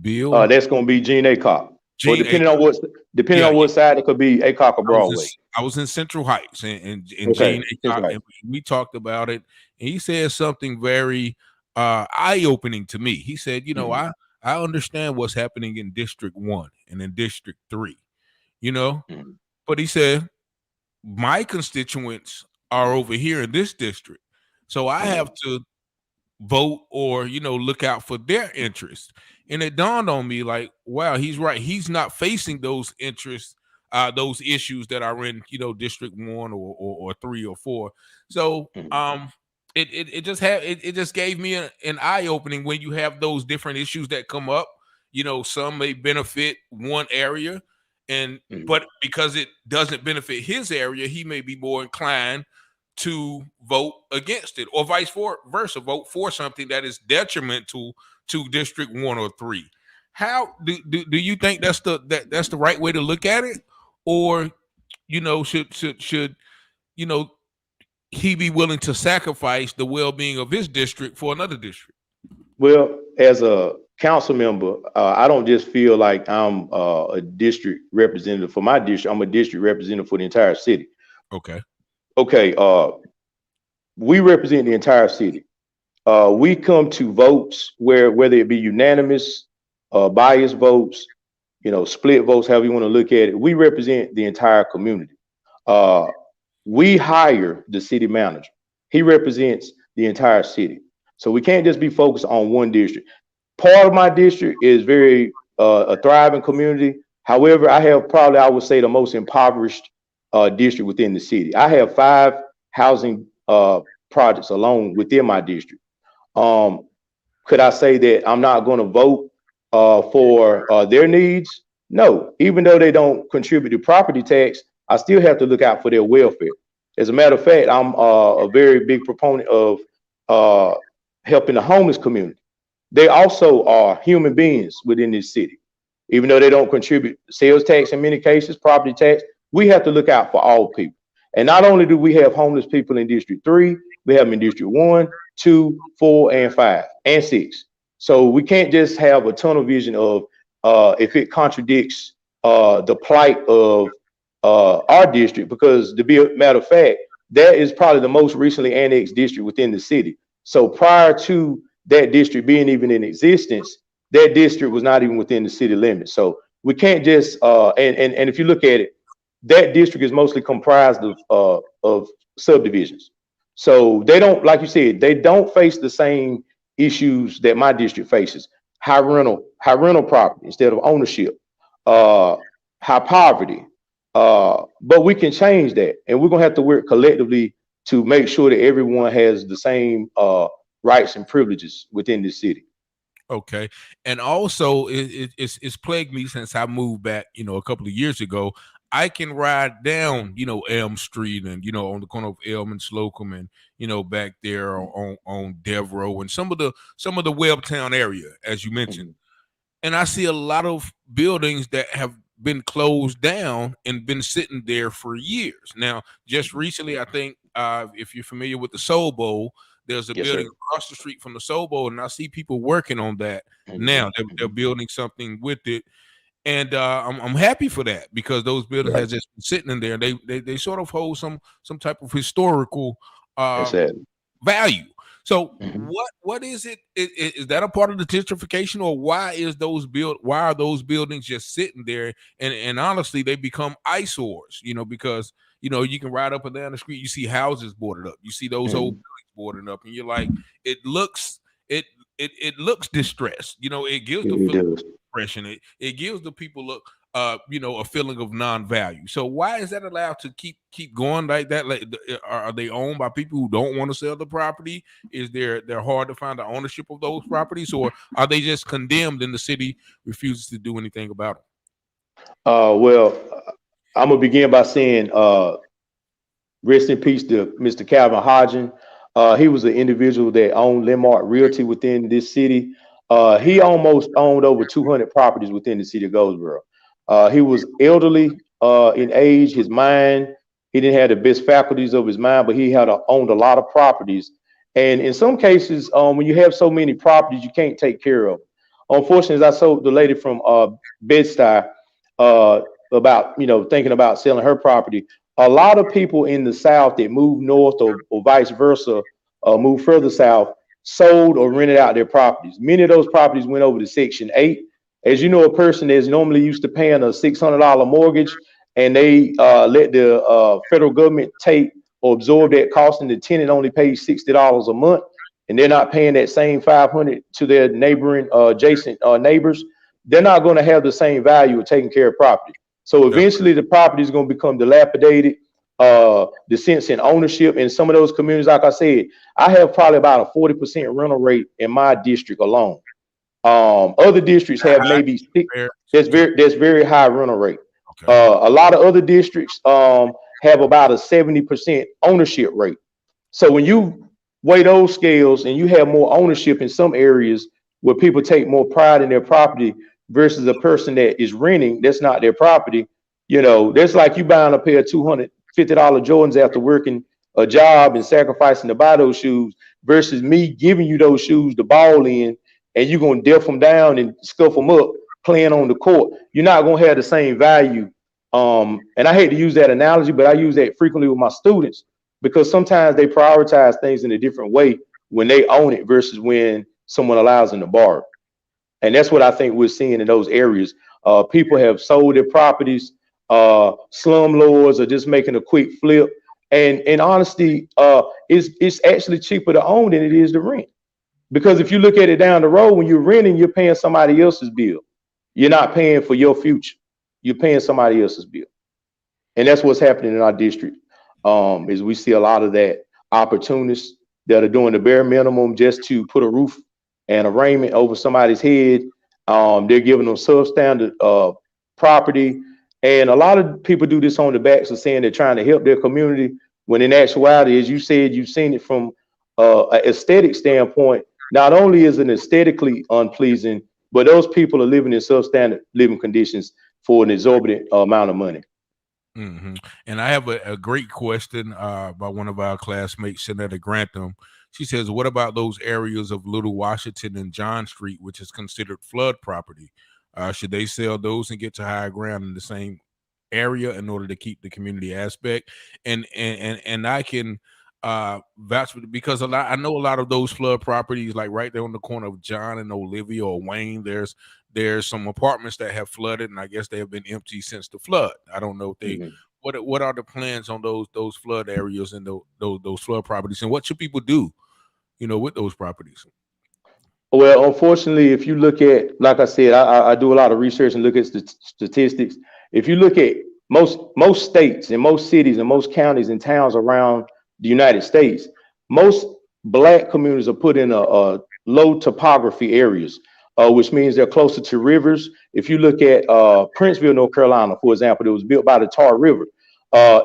Bill? That's going to be Gene Aycock. Well, depending on what side, it could be Aycock or Broadway. I was in Central Heights, and Okay. Gene Aycock, and we talked about it, and he said something very eye-opening to me. He said, I understand what's happening in District 1 and in District 3, but he said, my constituents are over here in this district, so I have to vote or look out for their interests. And it dawned on me like, wow, he's right. He's not facing those interests, those issues that are in District 1 or 3 or 4. So it just gave me an eye opening when you have those different issues that come up. Some may benefit one area, but because it doesn't benefit his area, he may be more inclined to vote against it, or vice versa, vote for something that is detrimental to District 1 or 3. How do you think that's the right way to look at it, or should he be willing to sacrifice the well-being of his district for another district? Well, as a council member, I don't just feel like I'm a district representative for my district. I'm a district representative for the entire city. Okay. We represent the entire city. We come to votes whether it be unanimous, biased votes, split votes, however you want to look at it. We represent the entire community. We hire the city manager. He represents the entire city. So we can't just be focused on one district. Part of my district is very a thriving community. However, I have probably, I would say, the most impoverished district within the city. I have 5 housing projects alone within my district. Could I say that I'm not going to vote for their needs? No. Even though they don't contribute to property tax, I still have to look out for their welfare. As a matter of fact, I'm a very big proponent of helping the homeless community. They also are human beings within this city. Even though they don't contribute sales tax in many cases, property tax, we have to look out for all people. And not only do we have homeless people in District 3, we have them in District 1, 2, 4, and 5, and 6. So we can't just have a tunnel vision of if it contradicts the plight of our district, because to be a matter of fact, that is probably the most recently annexed district within the city. So prior to that district being even in existence, that district was not even within the city limits. So we can't just and if you look at it, that district is mostly comprised of subdivisions. So they don't, like you said, they don't face the same issues that my district faces. High rental property instead of ownership, high poverty. But we can change that, and we're gonna have to work collectively to make sure that everyone has the same rights and privileges within the city. Okay. And also it's plagued me since I moved back, a couple of years ago. I can ride down, Elm Street and, on the corner of Elm and Slocum and, back there on Devereaux and some of the Webtown area, as you mentioned. And I see a lot of buildings that have been closed down and been sitting there for years. Now, just recently, I think if you're familiar with the Soul Bowl, there's a building across the street from the Soul Bowl, and I see people working on that now. They're building something with it. And I'm happy for that, because those buildings have just been sitting in there. They sort of hold some type of historical value. So what is it? Is that a part of the gentrification, or why are those buildings just sitting there? And honestly, they become eyesores, because you can ride up and down the street, you see houses boarded up, you see those old buildings boarded up, and you're like, it looks distressed. It gives the feeling of depression. It gives the people a feeling of non-value. So why is that allowed to keep going like that? Like, are they owned by people who don't want to sell the property? Is they're hard to find the ownership of those properties, or are they just condemned and the city refuses to do anything about them? Well, I'm gonna begin by saying rest in peace to Mr. Calvin Hodgin. He was an individual that owned Landmark Realty within this city. He almost owned over 200 properties within the city of Goldsboro. He was elderly in age, his mind, he didn't have the best faculties of his mind, but he owned a lot of properties. And in some cases, when you have so many properties, you can't take care of them. Unfortunately, as I told the lady from Bed-Stuy about, thinking about selling her property, a lot of people in the South that moved north or vice versa, moved further south, sold or rented out their properties. Many of those properties went over to Section 8. As you know, a person that's normally used to paying a $600 mortgage, and they let the federal government take or absorb that cost, and the tenant only pays $60 a month, and they're not paying that same $500 to their neighboring adjacent neighbors, they're not going to have the same value of taking care of property. So eventually the property is going to become dilapidated. The sense in ownership in some of those communities, like I said, I have probably about a 40% rental rate in my district alone. Other districts have maybe that's very high rental rate. A lot of other districts have about a 70% ownership rate. So when you weigh those scales and you have more ownership in some areas where people take more pride in their property versus a person that is renting, that's not their property, that's like you buying a pair of $250 Jordans after working a job and sacrificing to buy those shoes, versus me giving you those shoes to ball in, and you're going to diff them down and scuff them up playing on the court. You're not going to have the same value. And I hate to use that analogy, but I use that frequently with my students, because sometimes they prioritize things in a different way when they own it versus when someone allows them to borrow. And that's what I think we're seeing in those areas. People have sold their properties. Slum lords are just making a quick flip. And in honesty, it's actually cheaper to own than it is to rent. Because if you look at it down the road, when you're renting, you're paying somebody else's bill. You're not paying for your future. You're paying somebody else's bill. And that's what's happening in our district. Is we see a lot of that opportunists that are doing the bare minimum just to put a roof and a raiment over somebody's head. They're giving them substandard property. And a lot of people do this on the backs of saying they're trying to help their community, when in actuality, as you said, you've seen it from an aesthetic standpoint. Not only is it aesthetically unpleasing, but those people are living in substandard living conditions for an exorbitant amount of money. Mm-hmm. And I have a great question by one of our classmates, Shanetta Grantham. She says, what about those areas of Little Washington and John Street, which is considered flood property? Should they sell those and get to higher ground in the same area in order to keep the community aspect? And I can vouch for it, because I know a lot of those flood properties, like right there on the corner of John and Olivia or Wayne, there's some apartments that have flooded, and I guess they have been empty since the flood. I don't know if they what are the plans on those flood areas and those flood properties, and what should people do, with those properties? Well, unfortunately, if you look at, like I said, I do a lot of research and look at statistics. If you look at most states and most cities and most counties and towns around the United States, most Black communities are put in a low topography areas, which means they're closer to rivers. If you look at Princeville, North Carolina, for example, it was built by the Tar River.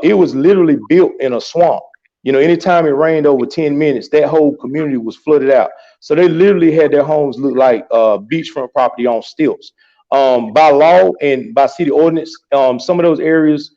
It was literally built in a swamp. Anytime it rained over 10 minutes, that whole community was flooded out. So they literally had their homes look like beachfront property on stilts. By law and by city ordinance, some of those areas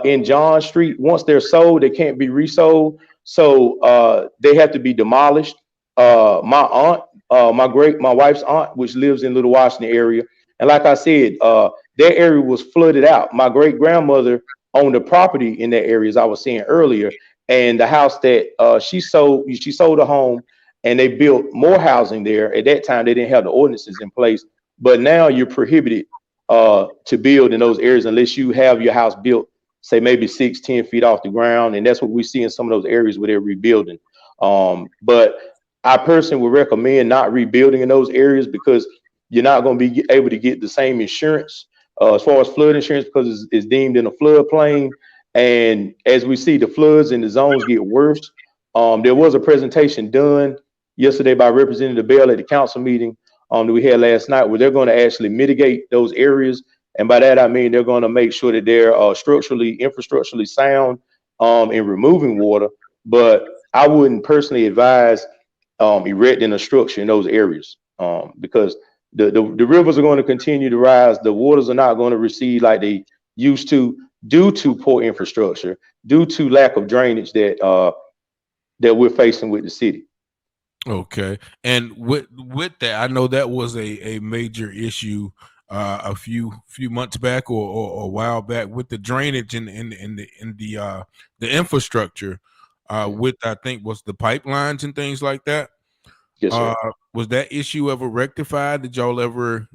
in John Street, once they're sold, they can't be resold. So they have to be demolished. My aunt, my wife's aunt, which lives in Little Washington area, and like I said, that area was flooded out. My great grandmother owned a property in that area, as I was saying earlier, and the house that she sold a home, and they built more housing there. At that time, they didn't have the ordinances in place, but now you're prohibited to build in those areas unless you have your house built, say maybe 6-10 feet off the ground, and that's what we see in some of those areas where they're rebuilding. But I personally would recommend not rebuilding in those areas, because you're not going to be able to get the same insurance as far as flood insurance, because it's deemed in a floodplain. And as we see the floods and the zones get worse, there was a presentation done yesterday by Representative Bell at the council meeting that we had last night, where they're going to actually mitigate those areas. And by that, I mean they're going to make sure that they're infrastructurally sound in removing water. But I wouldn't personally advise erecting a structure in those areas because the rivers are going to continue to rise. The waters are not going to recede like they used to, due to poor infrastructure, due to lack of drainage that we're facing with the city. Okay, and with that, I know that was a major issue a few months back or a while back with the drainage and the infrastructure with, I think, was the pipelines and things like that. Yes, sir. Was that issue ever rectified? Did y'all ever?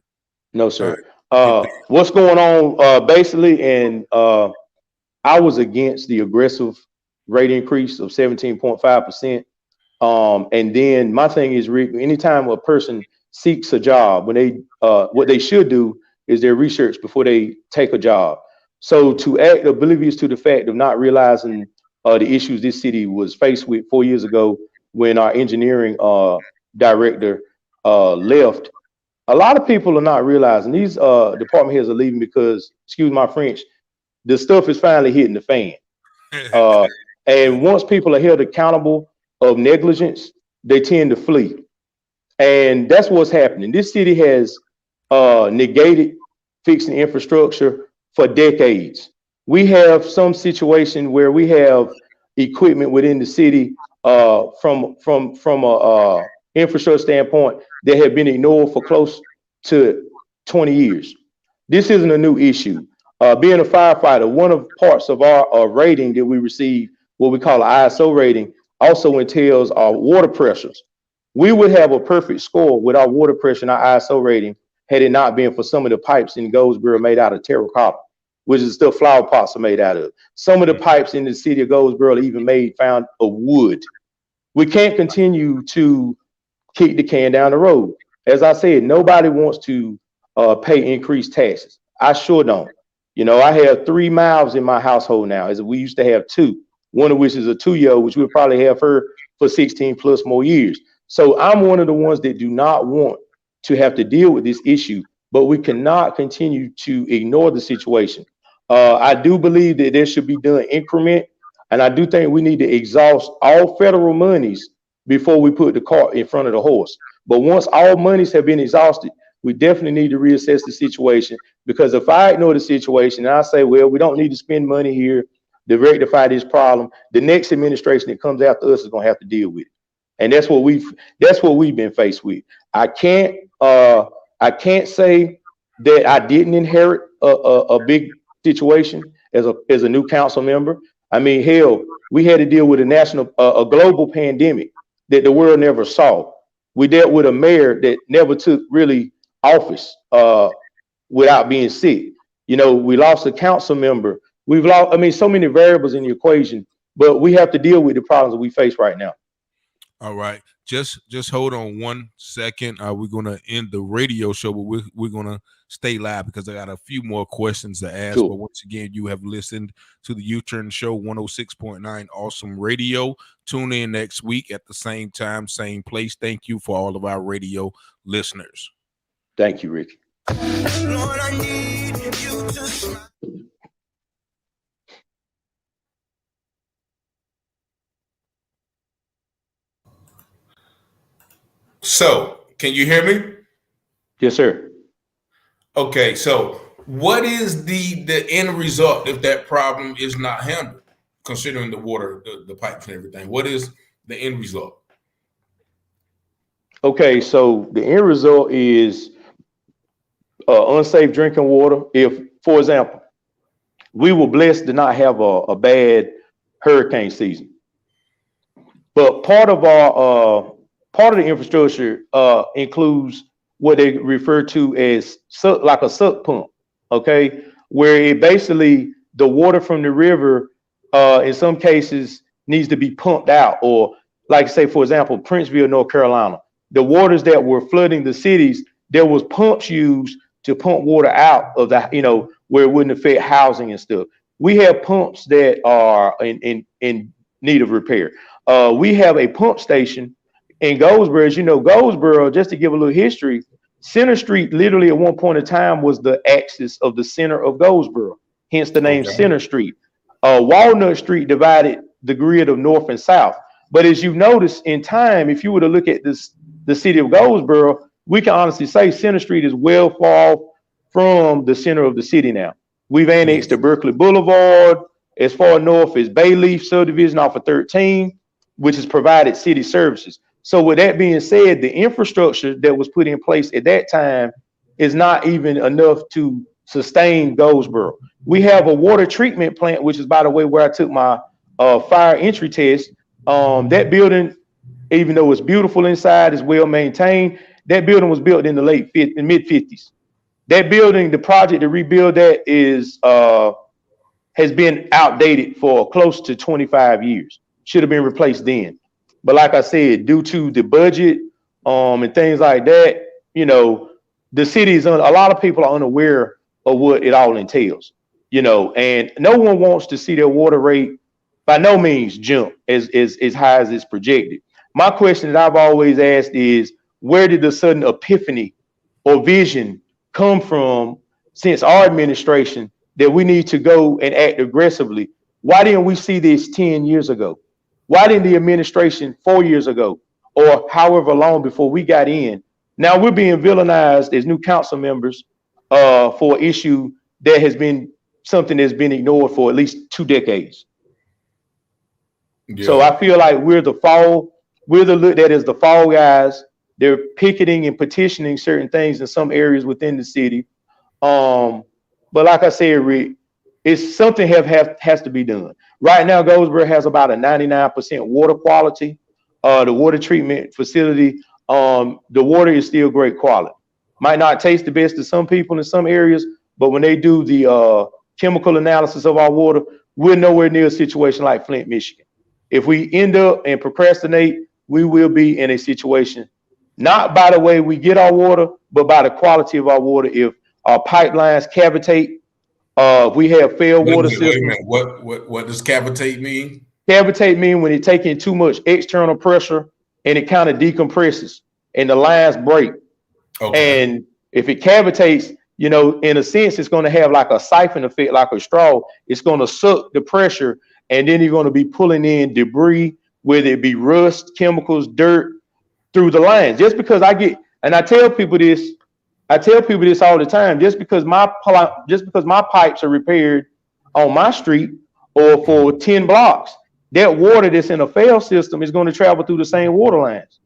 No, sir. What's going on basically, and I was against the aggressive rate increase of 17.5%. And then my thing is, anytime a person seeks a job, when they what they should do is their research before they take a job. So to act oblivious to the fact of not realizing the issues this city was faced with 4 years ago when our engineering director left, a lot of people are not realizing these department heads are leaving because, excuse my French, the stuff is finally hitting the fan. And once people are held accountable of negligence, they tend to flee. And that's what's happening. This city has negated fixing infrastructure for decades. We have some situation where we have equipment within the city from a infrastructure standpoint that have been ignored for close to 20 years. This isn't a new issue. Being a firefighter, one of parts of our rating that we receive, what we call an ISO rating, also entails our water pressures. We would have a perfect score with our water pressure and our ISO rating had it not been for some of the pipes in Goldsboro made out of terracotta, which is still flower pots are made out of. Some of the pipes in the city of Goldsboro even found of wood. We can't continue to kick the can down the road. As I said, nobody wants to pay increased taxes. I sure don't. You know, I have 3 mouths in my household now, as we used to have 2, one of which is a 2-year-old, which we'll probably have her for 16 plus more years. So I'm one of the ones that do not want to have to deal with this issue, but we cannot continue to ignore the situation. I do believe that there should be done increment, and I do think we need to exhaust all federal monies before we put the cart in front of the horse. But once all monies have been exhausted, we definitely need to reassess the situation, because if I ignore the situation and I say, well, we don't need to spend money here to rectify this problem, the next administration that comes after us is going to have to deal with it. And that's what we've been faced with. I can't say that I didn't inherit a big situation as a new council member. I mean, hell, we had to deal with a global pandemic that the world never saw. We dealt with a mayor that never took really office without being sick. You know, we lost a council member. We've lost, I mean, so many variables in the equation, but we have to deal with the problems that we face right now. All right. Just hold on 1 second. We're going to end the radio show, but we're going to stay live because I got a few more questions to ask. Sure. But once again, you have listened to the UTurn Show, 106.9 Awesome Radio. Tune in next week at the same time, same place. Thank you for all of our radio listeners. Thank you, Ricky. Lord, I need you to smile. So, can you hear me? Yes, sir. Okay, so what is the end result if that problem is not handled, considering the water, the pipes and everything? What is the end result? Okay, so the end result is unsafe drinking water. If, for example, we were blessed to not have a bad hurricane season, but part of the infrastructure includes what they refer to as like a suck pump, okay, where it basically the water from the river in some cases needs to be pumped out, or like say, for example, Princeville, North Carolina, the waters that were flooding the cities, there was pumps used to pump water out of the, you know, where it wouldn't affect housing and stuff. We have pumps that are in need of repair. We have a pump station in Goldsboro. As you know, Goldsboro, just to give a little history, Center Street literally at one point in time was the axis of the center of Goldsboro, hence the name Center Street. Walnut Street divided the grid of north and south. But as you notice in time, if you were to look at the city of Goldsboro, we can honestly say Center Street is well far off from the center of the city now. We've annexed to Berkeley Boulevard, as far north as Bayleaf subdivision off of 13, which has provided city services. So with that being said, the infrastructure that was put in place at that time is not even enough to sustain Goldsboro. We have a water treatment plant, which is, by the way, where I took my fire entry test. That building, even though it's beautiful inside, is well maintained. That building was built in the mid 50s. That building, the project to rebuild that has been outdated for close to 25 years. Should have been replaced then. But like I said, due to the budget and things like that, you know, the city is a lot of people are unaware of what it all entails, you know, and no one wants to see their water rate by no means jump as high as it's projected. My question that I've always asked is, where did the sudden epiphany or vision come from since our administration that we need to go and act aggressively? Why didn't we see this 10 years ago? Why didn't the administration 4 years ago, or however long before we got in? Now we're being villainized as new council members for an issue that has been something that's been ignored for at least 2 decades. Yeah. So I feel like we're the fall guys. They're picketing and petitioning certain things in some areas within the city. But like I said, Rick, it's something has to be done. Right now, Goldsboro has about a 99% water quality. The water treatment facility, the water is still great quality. Might not taste the best to some people in some areas, but when they do the chemical analysis of our water, we're nowhere near a situation like Flint, Michigan. If we end up and procrastinate, we will be in a situation, not by the way we get our water, but by the quality of our water. If our pipelines cavitate, We have failed water Wait a systems. minute. What does cavitate mean? Cavitate means when it's taking too much external pressure and it kind of decompresses and the lines break. Okay. And if it cavitates, you know, in a sense, it's going to have like a siphon effect, like a straw. It's going to suck the pressure, and then you're going to be pulling in debris, whether it be rust, chemicals, dirt, through the lines. Just because I tell people this all the time. Just because my pipes are repaired on my street or for 10 blocks, that water that's in a failed system is going to travel through the same water lines.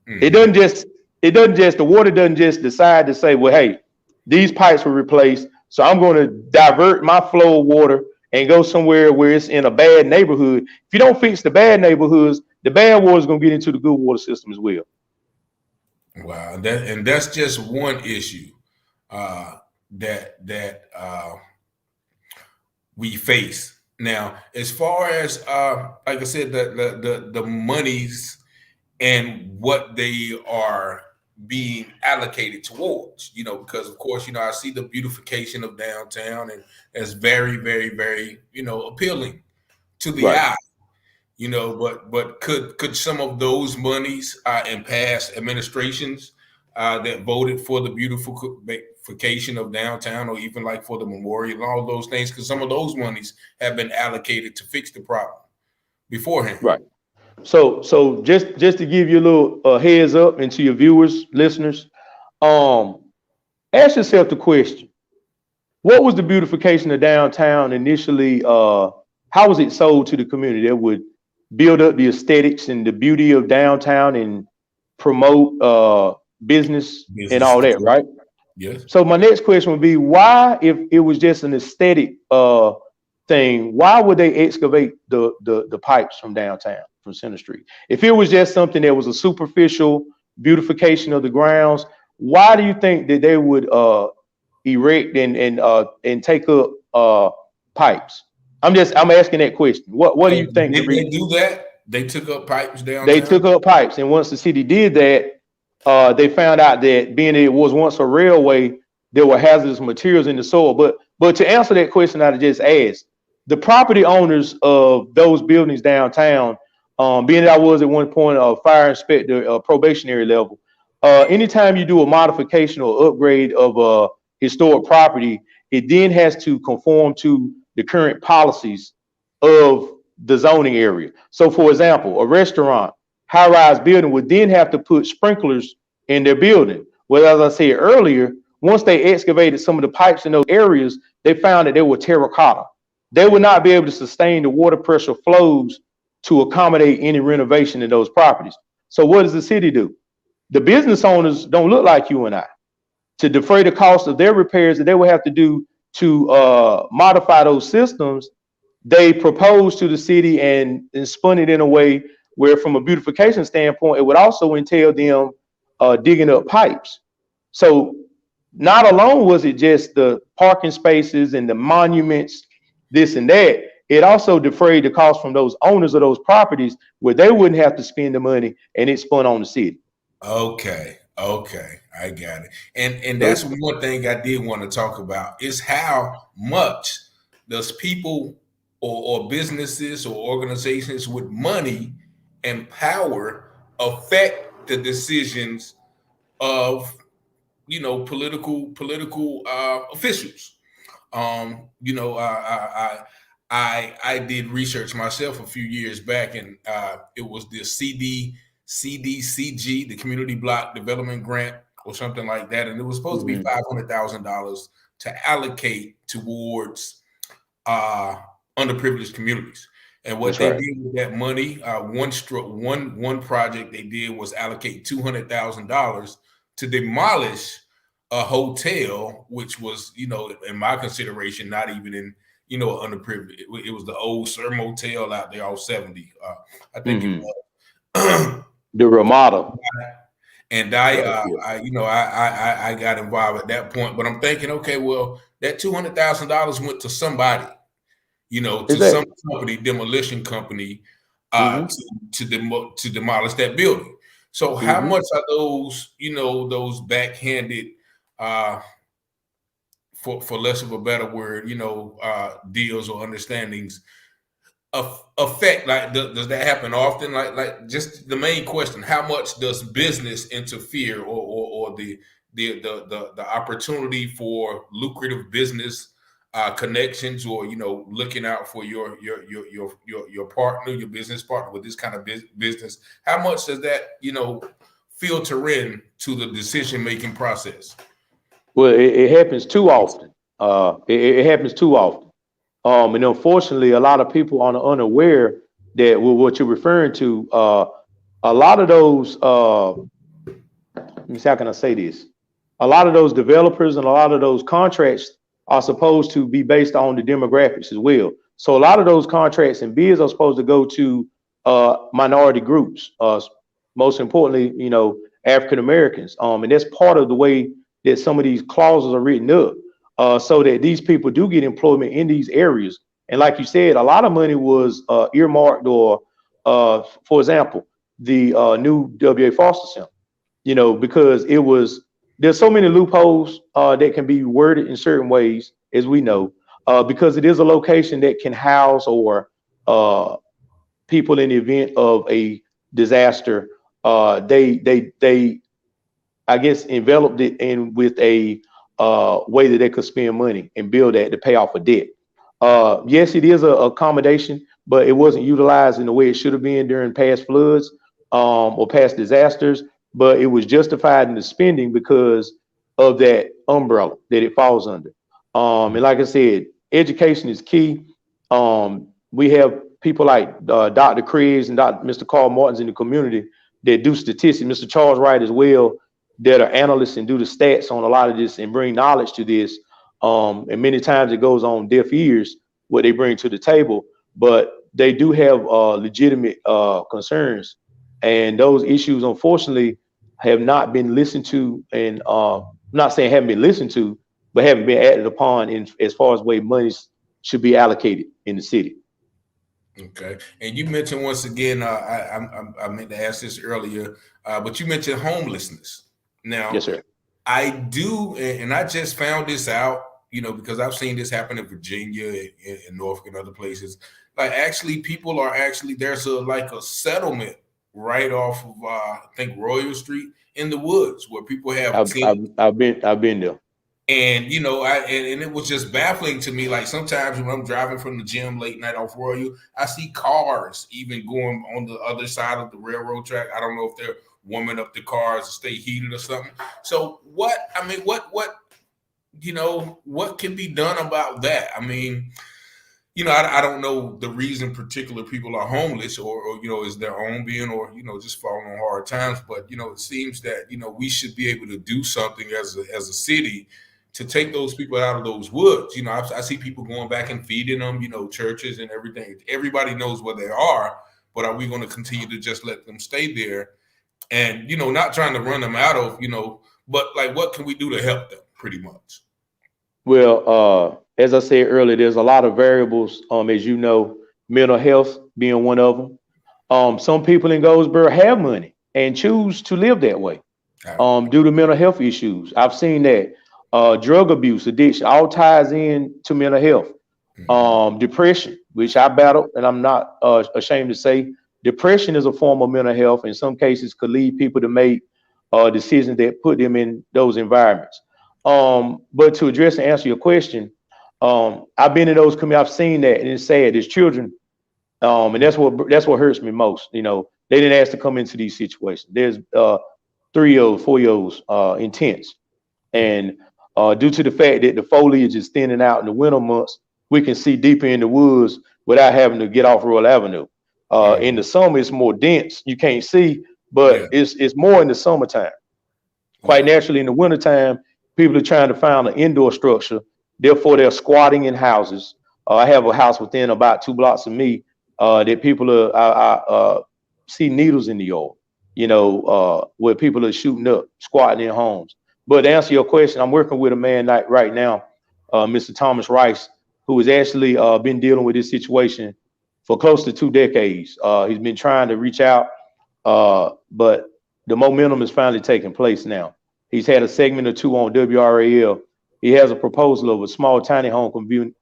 The water doesn't just decide to say, well, hey, these pipes were replaced, so I'm going to divert my flow of water and go somewhere where it's in a bad neighborhood. If you don't fix the bad neighborhoods, the bad water is going to get into the good water system as well. Wow, that's just one issue that we face. Now, as far as like I said, the monies and what they are being allocated towards, you know, because of course, you know, I see the beautification of downtown, and it's very, very, very, you know, appealing to the eye, you know, but could some of those monies in past administrations that voted for the beautification of downtown, or even like for the memorial and all those things, because some of those monies have been allocated to fix the problem beforehand. Right. So just to give you a little heads up, and to your viewers, listeners, ask yourself the question: what was the beautification of downtown initially? How was it sold to the community that would build up the aesthetics and the beauty of downtown and promote business and all that, right? Yes. So my next question would be, why, if it was just an aesthetic thing, why would they excavate the pipes from downtown, from Center Street? If it was just something that was a superficial beautification of the grounds, why do you think that they would erect and take up pipes? I'm asking that question. What do you think? Did they do that? They took up pipes downtown? They took up pipes, and once the city did that, they found out that being it was once a railway, there were hazardous materials in the soil. But to answer that question I just asked, the property owners of those buildings downtown, being that I was at one point a fire inspector, probationary level, anytime you do a modification or upgrade of a historic property, it then has to conform to the current policies of the zoning area. So for example, a restaurant, high-rise building would then have to put sprinklers in their building. Well, as I said earlier, once they excavated some of the pipes in those areas, they found that they were terracotta. They would not be able to sustain the water pressure flows to accommodate any renovation in those properties. So what does the city do? The business owners don't look like you and I. To defray the cost of their repairs that they would have to do to modify those systems, they proposed to the city and spun it in a way where, from a beautification standpoint, it would also entail them digging up pipes. So not alone was it just the parking spaces and the monuments, this and that, it also defrayed the cost from those owners of those properties where they wouldn't have to spend the money, and it spun on the city. Okay, I got it. And that's one thing I did want to talk about, is how much does people or businesses or organizations with money and power affect the decisions of, you know, political officials. You know, I did research myself a few years back, and it was the CDCG, the Community Block Development Grant, or something like that, and it was supposed to be $500,000 to allocate towards underprivileged communities. And what they did with that money, one project they did was allocate $200,000 to demolish a hotel, which was, you know, in my consideration, not even in, you know, underprivileged. It was the old Sir Motel out there off 70. I think it was the Ramada. And I got involved at that point. But I'm thinking, okay, well, that $200,000 went to somebody, you know, to some company, demolition company, to demolish that building. So how much are those, you know, those backhanded for less of a better word, deals or understandings affect, like, does that happen often? Like just the main question, how much does business interfere, or the opportunity for lucrative business connections, or looking out for your partner, your business partner with this kind of business, how much does that filter in to the decision making process? Well, it happens too often. It happens too often. And unfortunately, a lot of people are unaware that what you're referring to, a lot of those, let me see, how can I say this? A lot of those developers and a lot of those contracts are supposed to be based on the demographics as well. So a lot of those contracts and bids are supposed to go to minority groups, most importantly, African Americans. And that's part of the way that some of these clauses are written up, so that these people do get employment in these areas. And like you said, a lot of money was earmarked, or, for example, the new W.A. Foster Center, because there's so many loopholes that can be worded in certain ways, as we know, because it is a location that can house or people in the event of a disaster. They I guess enveloped it in with a way that they could spend money and build that to pay off a debt. Yes, it is a accommodation, but it wasn't utilized in the way it should have been during past floods or past disasters. But it was justified in the spending because of that umbrella that it falls under. And like I said, education is key. We have people like Dr. Kriegs and Mr. Carl Martins in the community that do statistics, Mr. Charles Wright as well, that are analysts and do the stats on a lot of this and bring knowledge to this. And many times it goes on deaf ears what they bring to the table, but they do have legitimate concerns. And those issues, unfortunately, have not been listened to, and I'm not saying haven't been listened to, but haven't been acted upon in as far as way money should be allocated in the city. Okay, and you mentioned once again, I meant to ask this earlier, but you mentioned homelessness. Now, yes, sir. I do, and I just found this out, because I've seen this happen in Virginia, in Norfolk, and other places. Like, actually, people are there's a settlement right off of I think Royal Street in the woods where people have. I've been there. And and it was just baffling to me. Like, sometimes when I'm driving from the gym late night off Royal, I see cars even going on the other side of the railroad track. I don't know if they're warming up the cars to stay heated or something. So what can be done about that? I mean, I don't know the reason particular people are homeless, or is their own being, or just falling on hard times. But it seems that we should be able to do something as a city to take those people out of those woods. I see people going back and feeding them, churches and everything. Everybody knows where they are, but are we going to continue to just let them stay there? And, not trying to run them out of, but like, what can we do to help them, pretty much? Well, as I said earlier, there's a lot of variables, as you know, mental health being one of them. Some people in Goldsboro have money and choose to live that way due to mental health issues. I've seen that. Drug abuse, addiction, all ties in to mental health. Depression, which I battle, and I'm not ashamed to say, depression is a form of mental health. In some cases, could lead people to make decisions that put them in those environments. But to address and answer your question, I've been in those communities. I've seen that, and it's sad. There's children, and that's what hurts me most. They didn't ask to come into these situations. There's 3-year-olds, 4-year-olds in tents, and due to the fact that the foliage is thinning out in the winter months, we can see deeper in the woods without having to get off Royal Avenue. In the summer, it's more dense. You can't see, but it's more in the summertime. Quite naturally, in the wintertime, people are trying to find an indoor structure. Therefore, they're squatting in houses. I have a house within about 2 blocks of me that people I see needles in the yard, where people are shooting up, squatting in homes. But to answer your question, I'm working with a man right now, Mr. Thomas Rice, who has actually been dealing with this situation for close to 2 decades. He's been trying to reach out, but the momentum is finally taking place now. He's had a segment or two on WRAL He has a proposal of a small tiny home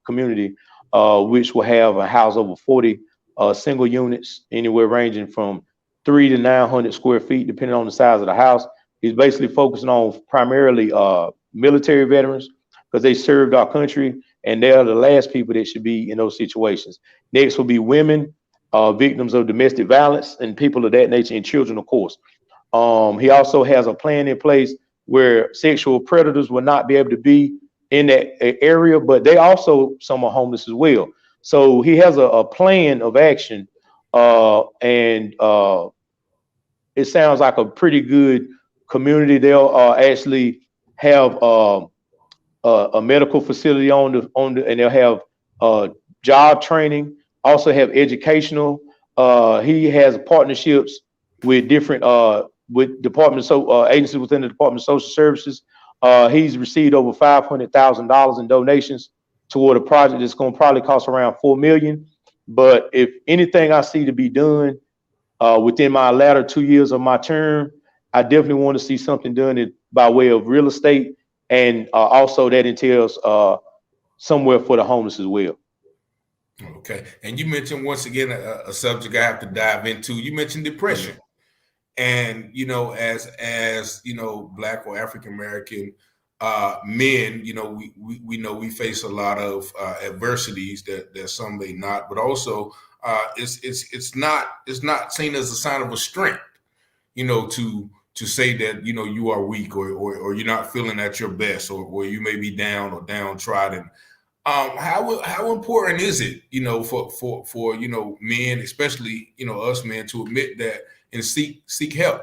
community, which will have a house over 40 single units, anywhere ranging from 3 to 900 square feet, depending on the size of the house. He's basically focusing on primarily military veterans because they served our country, and they're the last people that should be in those situations. Next will be women, victims of domestic violence, and people of that nature, and children, of course. He also has a plan in place where sexual predators will not be able to be in that area, but they also, some are homeless as well. So he has a plan of action, and it sounds like a pretty good community. They'll actually have a medical facility on the, and they'll have job training, also have educational. He has partnerships with different with departments, so agencies within the Department of Social Services. He's received over $500,000 in donations toward a project that's going to probably cost around $4 million. But if anything I see to be done within my latter 2 years of my term, I definitely want to see something done by way of real estate, and also that entails somewhere for the homeless as well. Okay, and you mentioned once again a subject I have to dive into. You mentioned depression. Mm-hmm. And, you know, as you know, Black or African American men, you know, we know we face a lot of adversities that some may not, but also it's not seen as a sign of a strength, you know, to say that, you know, you are weak or you're not feeling at your best, or you may be down or downtrodden. How important is it, you know, for you know, men, especially, you know, us men, to admit that and seek help?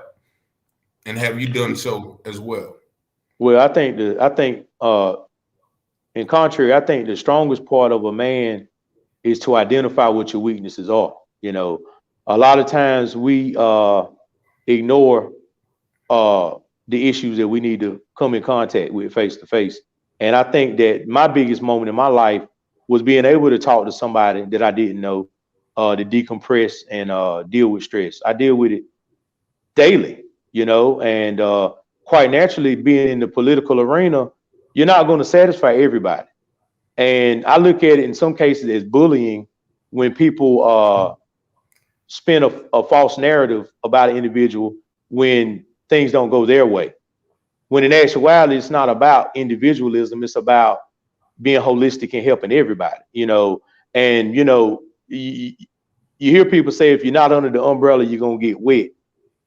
And have you done so as well? Well, I think in contrary, I think the strongest part of a man is to identify what your weaknesses are. You know, a lot of times we ignore the issues that we need to come in contact with face to face. And I think that my biggest moment in my life was being able to talk to somebody that I didn't know, to decompress and deal with stress. I deal with it daily, you know, and quite naturally, being in the political arena, you're not going to satisfy everybody. And I look at it in some cases as bullying when people spin a false narrative about an individual when things don't go their way. When in actuality, it's not about individualism. It's about being holistic and helping everybody, you know. And, you know, you hear people say, if you're not under the umbrella, you're going to get wet.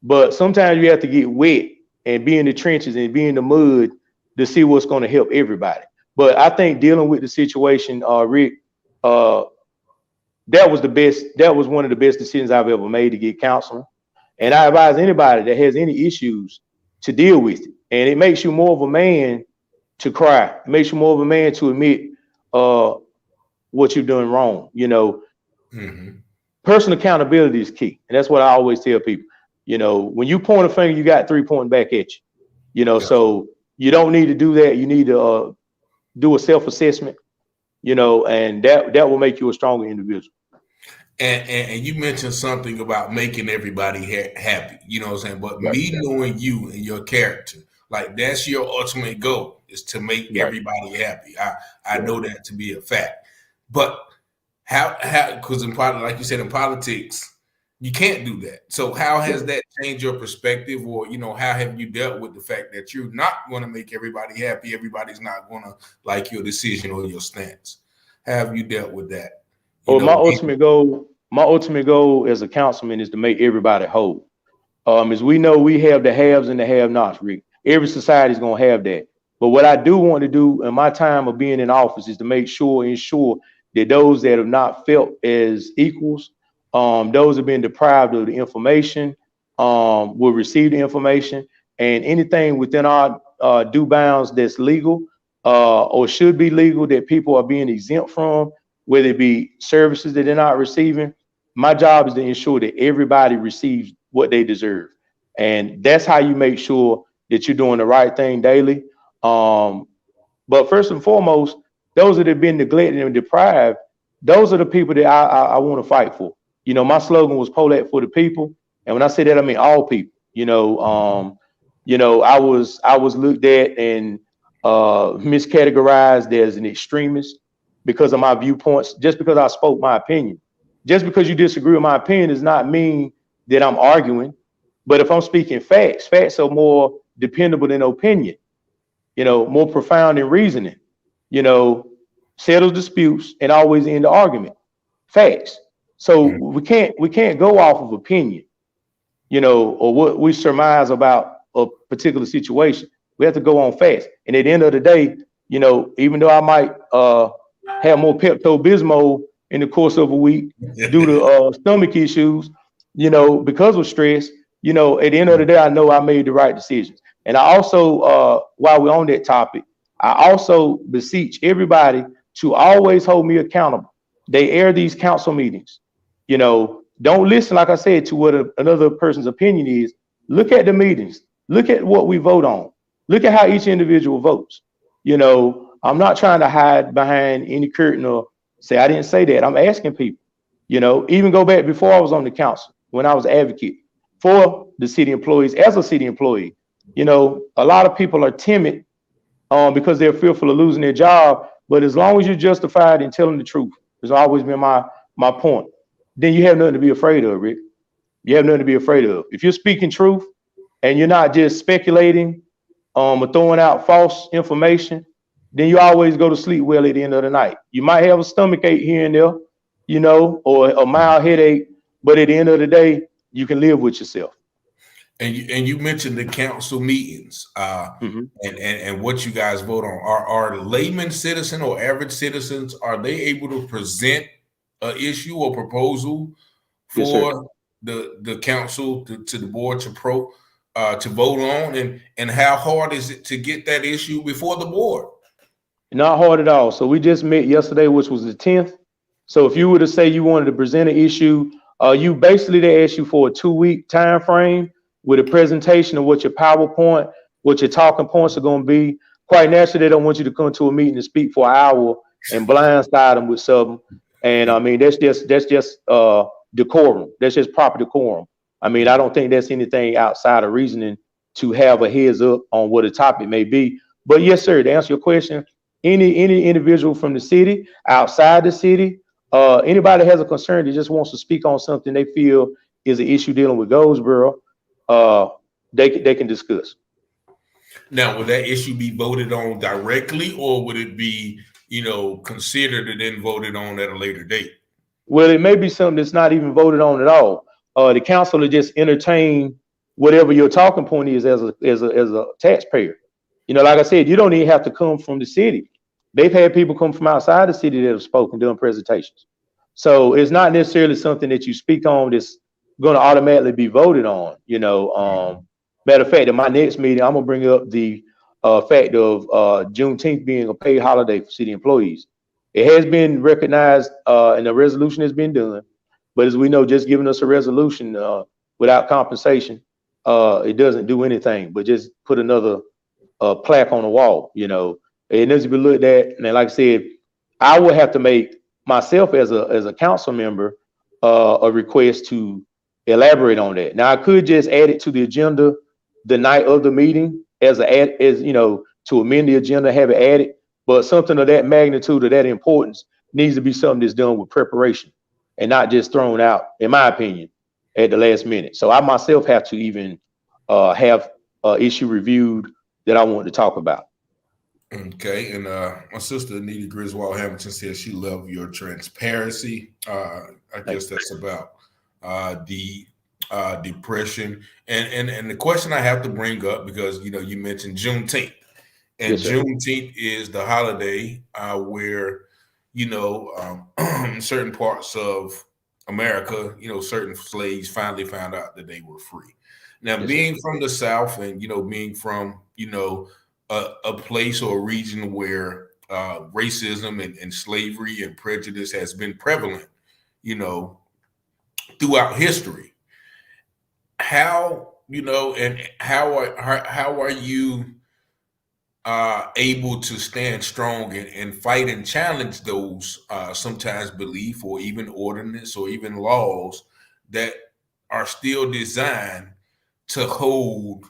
But sometimes you have to get wet and be in the trenches and be in the mud to see what's going to help everybody. But I think dealing with the situation, Rick, that was one of the best decisions I've ever made, to get counseling. And I advise anybody that has any issues to deal with it. And it makes you more of a man to cry. It makes you more of a man to admit what you're doing wrong. You know, personal accountability is key. And that's what I always tell people. You know, when you point a finger, you got 3 pointing back at you. You know, so you don't need to do that. You need to do a self-assessment, you know, and that will make you a stronger individual. And you mentioned something about making everybody happy, you know what I'm saying? But me knowing you and your character, like, that's your ultimate goal, is to make everybody happy. I know that to be a fact. But how because in politics, like you said, in politics, you can't do that. So how has that changed your perspective, or, you know, how have you dealt with the fact that you're not going to make everybody happy? Everybody's not going to like your decision or your stance. How have you dealt with that? Well, my ultimate goal as a councilman is to make everybody whole. As we know, we have the haves and the have-nots, Rick. Every society is going to have that. But what I do want to do in my time of being in office is to ensure that those that have not felt as equals, those have been deprived of the information, will receive the information, and anything within our due bounds that's legal or should be legal that people are being exempt from, whether it be services that they're not receiving. My job is to ensure that everybody receives what they deserve. And that's how you make sure that you're doing the right thing daily. But first and foremost, those that have been neglected and deprived, those are the people that I want to fight for. You know, my slogan was "Polak for the people." And when I say that, I mean all people. I was looked at and miscategorized as an extremist because of my viewpoints, just because I spoke my opinion. Just because you disagree with my opinion does not mean that I'm arguing. But if I'm speaking facts, facts are more dependable than opinion, more profound than reasoning, settles disputes and always end the argument. Facts. So we can't go off of opinion, or what we surmise about a particular situation. We have to go on facts. And at the end of the day, even though I might have more Pepto-Bismol in the course of a week due to stomach issues, because of stress, at the end of the day, I know I made the right decisions. And I also, while we're on that topic, I also beseech everybody to always hold me accountable. They air these council meetings. Don't listen, like I said, to what another person's opinion is. Look at the meetings. Look at what we vote on. Look at how each individual votes. I'm not trying to hide behind any curtain or say I didn't say that. I'm asking people, even go back before I was on the council, when I was advocate for the city employees as a city employee. A lot of people are timid because they're fearful of losing their job. But as long as you're justified in telling the truth, has always been my point, then you have nothing to be afraid of, Rick. You have nothing to be afraid of. If you're speaking truth and you're not just speculating or throwing out false information, then you always go to sleep well at the end of the night. You might have a stomach ache here and there, or a mild headache, but at the end of the day, you can live with yourself. And you mentioned the council meetings and what you guys vote on. Are layman citizen or average citizens, are they able to present an issue or proposal for the council to the board to vote on? And how hard is it to get that issue before the board? Not hard at all. So we just met yesterday, which was the 10th. So if you were to say you wanted to present an issue, they ask you for a 2-week time frame with a presentation of what your PowerPoint, what your talking points are going to be. Quite naturally, they don't want you to come to a meeting and speak for an hour and blindside them with something. And I mean, that's just decorum. That's just proper decorum. I mean, I don't think that's anything outside of reasoning to have a heads up on what a topic may be. But yes, sir, to answer your question, any individual from the city, outside the city, anybody that has a concern that just wants to speak on something they feel is an issue dealing with Goldsboro, they can discuss. Now, would that issue be voted on directly, or would it be, considered and then voted on at a later date? Well, it may be something that's not even voted on at all. The council will just entertain whatever your talking point is as a taxpayer. Like I said, you don't even have to come from the city. They've had people come from outside the city that have spoken during presentations. So it's not necessarily something that you speak on that's going to automatically be voted on. Matter of fact, in my next meeting, I'm going to bring up the fact of Juneteenth being a paid holiday for city employees. It has been recognized and a resolution has been done. But as we know, just giving us a resolution without compensation, it doesn't do anything but just put another plaque on the wall. It needs to be looked at. And like I said, I will have to make myself as a council member a request to elaborate on that. Now I could just add it to the agenda the night of the meeting to amend the agenda, have it added. But something of that magnitude, of that importance, needs to be something that's done with preparation and not just thrown out, in my opinion, at the last minute. So I myself have to even have an issue reviewed that I want to talk about. Okay, and my sister Anita Griswold Hamilton says she loved your transparency. I guess that's about the depression and the question I have to bring up, because you mentioned Juneteenth, and yes, Juneteenth is the holiday where certain parts of America, certain slaves finally found out that they were free. Now, yes, being from the South and being from a place or a region where racism and slavery and prejudice has been prevalent, throughout history. How are you able to stand strong and fight and challenge those sometimes belief or even ordinance or even laws that are still designed to hold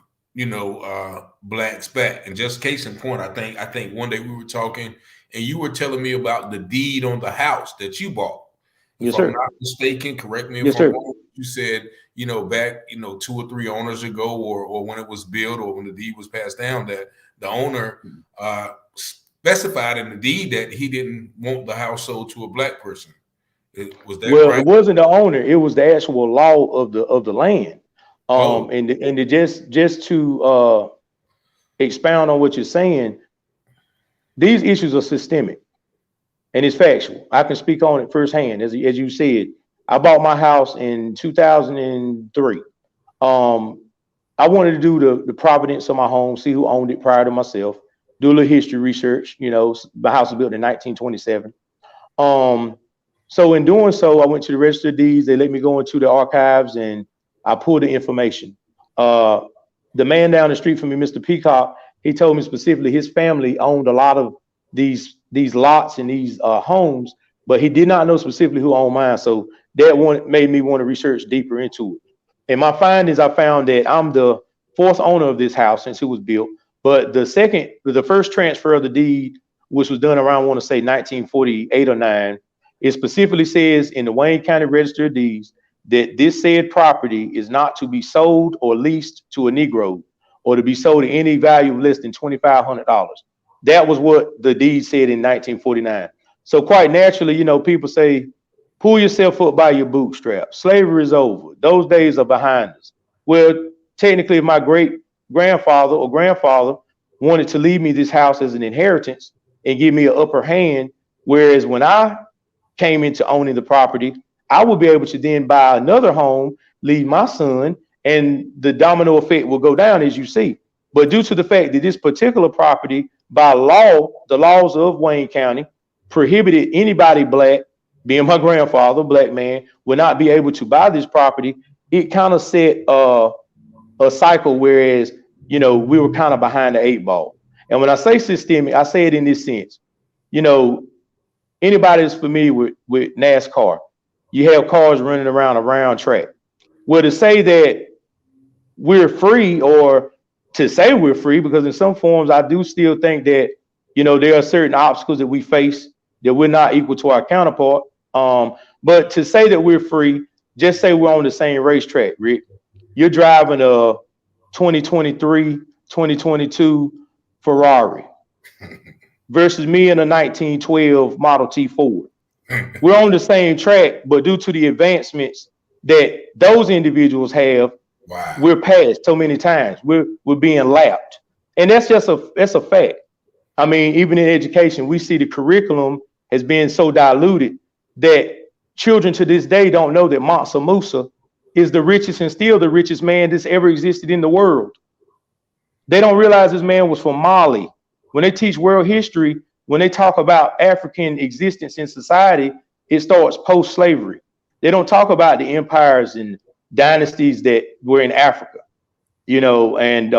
blacks back. And just case in point, I think one day we were talking and you were telling me about the deed on the house that you bought. If I'm not mistaken, correct me if I'm wrong. You said, back, 2 or 3 owners ago, or when it was built, or when the deed was passed down, that the owner specified in the deed that he didn't want the house sold to a black person. Was that right? It wasn't the owner; it was the actual law of the land. And just to expound on what you're saying, these issues are systemic. And it's factual. I can speak on it firsthand. As you said, I bought my house in 2003. I wanted to do the provenance of my home, see who owned it prior to myself, do a little history research. The house was built in 1927. So in doing so, I went to the Register of Deeds. They let me go into the archives and I pulled the information. The man down the street from me, Mr. Peacock, he told me specifically his family owned a lot of these lots and these homes, but he did not know specifically who owned mine. So that made me want to research deeper into it. And my findings, I found that I'm the 4th owner of this house since it was built. But the first transfer of the deed, which was done around, I want to say 1948 or 9, it specifically says in the Wayne County Register of Deeds that this said property is not to be sold or leased to a Negro or to be sold at any value less than $2,500. That was what the deed said in 1949. So quite naturally, people say, pull yourself up by your bootstraps. Slavery is over. Those days are behind us. Well, technically, my great grandfather or grandfather wanted to leave me this house as an inheritance and give me an upper hand. Whereas when I came into owning the property, I would be able to then buy another home, leave my son, and the domino effect will go down, as you see. But due to the fact that this particular property, by law, the laws of Wayne County prohibited anybody black, being my grandfather, black man, would not be able to buy this property. It kind of set a cycle, whereas, we were kind of behind the 8 ball. And when I say systemic, I say it in this sense. Anybody that's familiar with NASCAR, you have cars running around a round track. Well, to say that we're free, or to say we're free, because in some forms, I do still think that, there are certain obstacles that we face that we're not equal to our counterpart. But to say that we're free, just say we're on the same racetrack, Rick. You're driving a 2023, 2022 Ferrari versus me in a 1912 Model T Ford. We're on the same track, but due to the advancements that those individuals have, we're passed so many times. We're being lapped. And that's a fact. I mean, even in education, we see the curriculum has been so diluted that children to this day don't know that Mansa Musa is the richest and still the richest man that's ever existed in the world. They don't realize this man was from Mali. When they teach world history, when they talk about African existence in society, it starts post-slavery. They don't talk about the empires and dynasties that were in Africa, and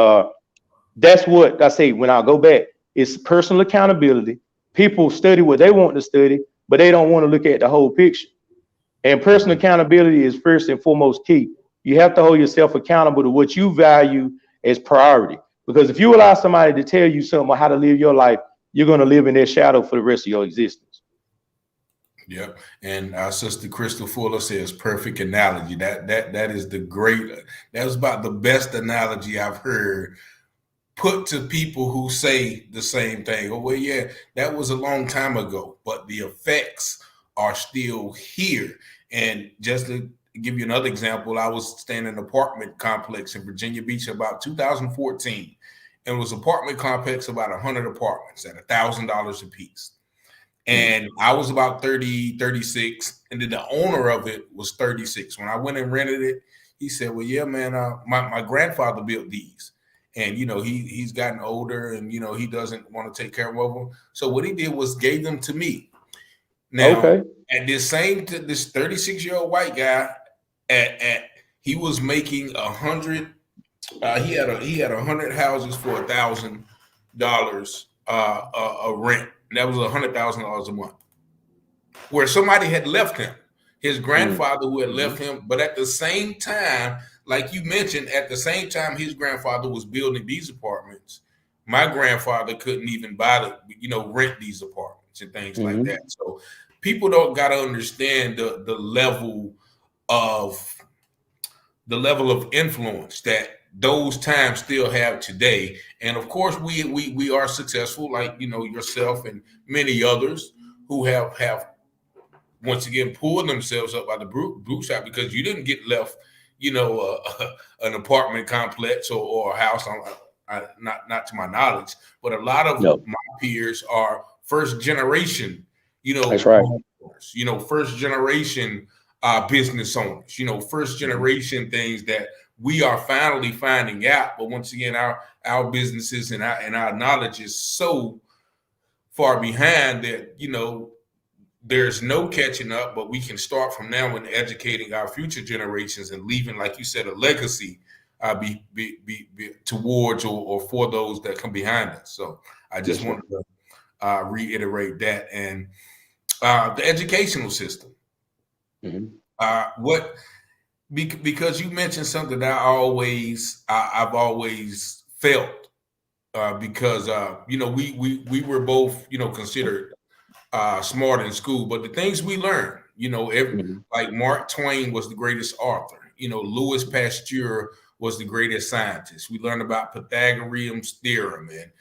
that's what I say when I go back. It's personal accountability. People study what they want to study, but they don't want to look at the whole picture. And personal accountability is first and foremost key. You have to hold yourself accountable to what you value as priority. Because if you allow somebody to tell you something about how to live your life, you're going to live in their shadow for the rest of your existence. Yep. And our sister Crystal Fuller says perfect analogy. That is that was about the best analogy I've heard put to people who say the same thing. Oh, well, yeah, that was a long time ago, but the effects are still here. And just to give you another example, I was staying in an apartment complex in Virginia Beach about 2014. And it was an apartment complex, about 100 apartments at $1,000 a piece. And I was about 30, 36. And then the owner of it was 36. When I went and rented it, he said, well, yeah, man, my grandfather built these. And, he's gotten older and, he doesn't want to take care of them. So what he did was gave them to me. Now, at this 36-year-old white guy, he was making 100. He had 100 houses for $1,000 a rent. And that was $100,000 a month. Where somebody had left him, his grandfather who had left him, but at the same time, like you mentioned, at the same time his grandfather was building these apartments, my grandfather couldn't even buy rent these apartments and things like that. So people don't got to understand the level of influence that those times still have today. And of course, we are successful, like yourself and many others who have once again pulled themselves up by the bootstrap, because you didn't get left, an apartment complex or a house. Not to my knowledge, but a lot of my peers are first generation, that's right. First generation business owners, first generation things that we are finally finding out. But once again, our businesses and our knowledge is so far behind that, there's no catching up, but we can start from now in educating our future generations and leaving, like you said, a legacy be towards or for those that come behind us. So I just wanted to reiterate that. And the educational system, because you mentioned something that I've always felt, because we were both considered smart in school, but the things we learned, like Mark Twain was the greatest author, Louis Pasteur was the greatest scientist. We learned about Pythagorean's theorem and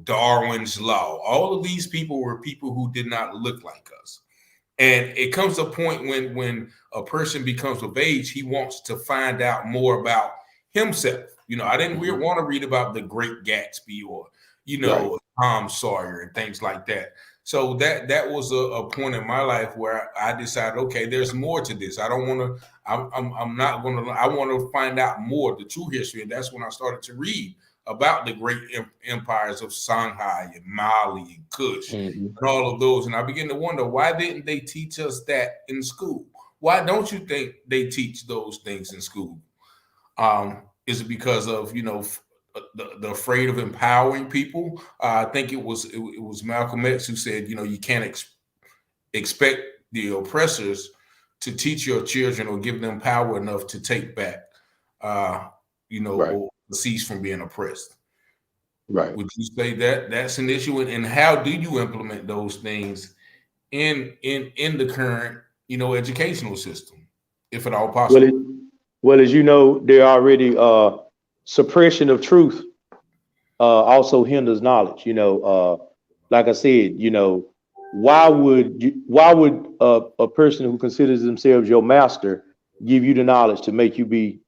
Darwin's law. All of these people were people who did not look like us. And it comes to a point when a person becomes of age, he wants to find out more about himself. I didn't want to read about the Great Gatsby or Tom Sawyer and things like that. So that was a point in my life where I decided, okay, there's more to this. I don't want to. I'm not going to. I want to find out more, the true history, and that's when I started to read about the great empires of Songhai and Mali and Kush and all of those. And I began to wonder, why didn't they teach us that in school? Why don't you think they teach those things in school? Is it because of the afraid of empowering people? I think it was Malcolm X who said, you can't expect the oppressors to teach your children or give them power enough to take back, or cease from being oppressed. Right. Would you say that that's an issue? And how do you implement those things in the current, educational system, if at all possible? Well, as you know, there already suppression of truth also hinders knowledge. Like I said, why would a person who considers themselves your master give you the knowledge to make you be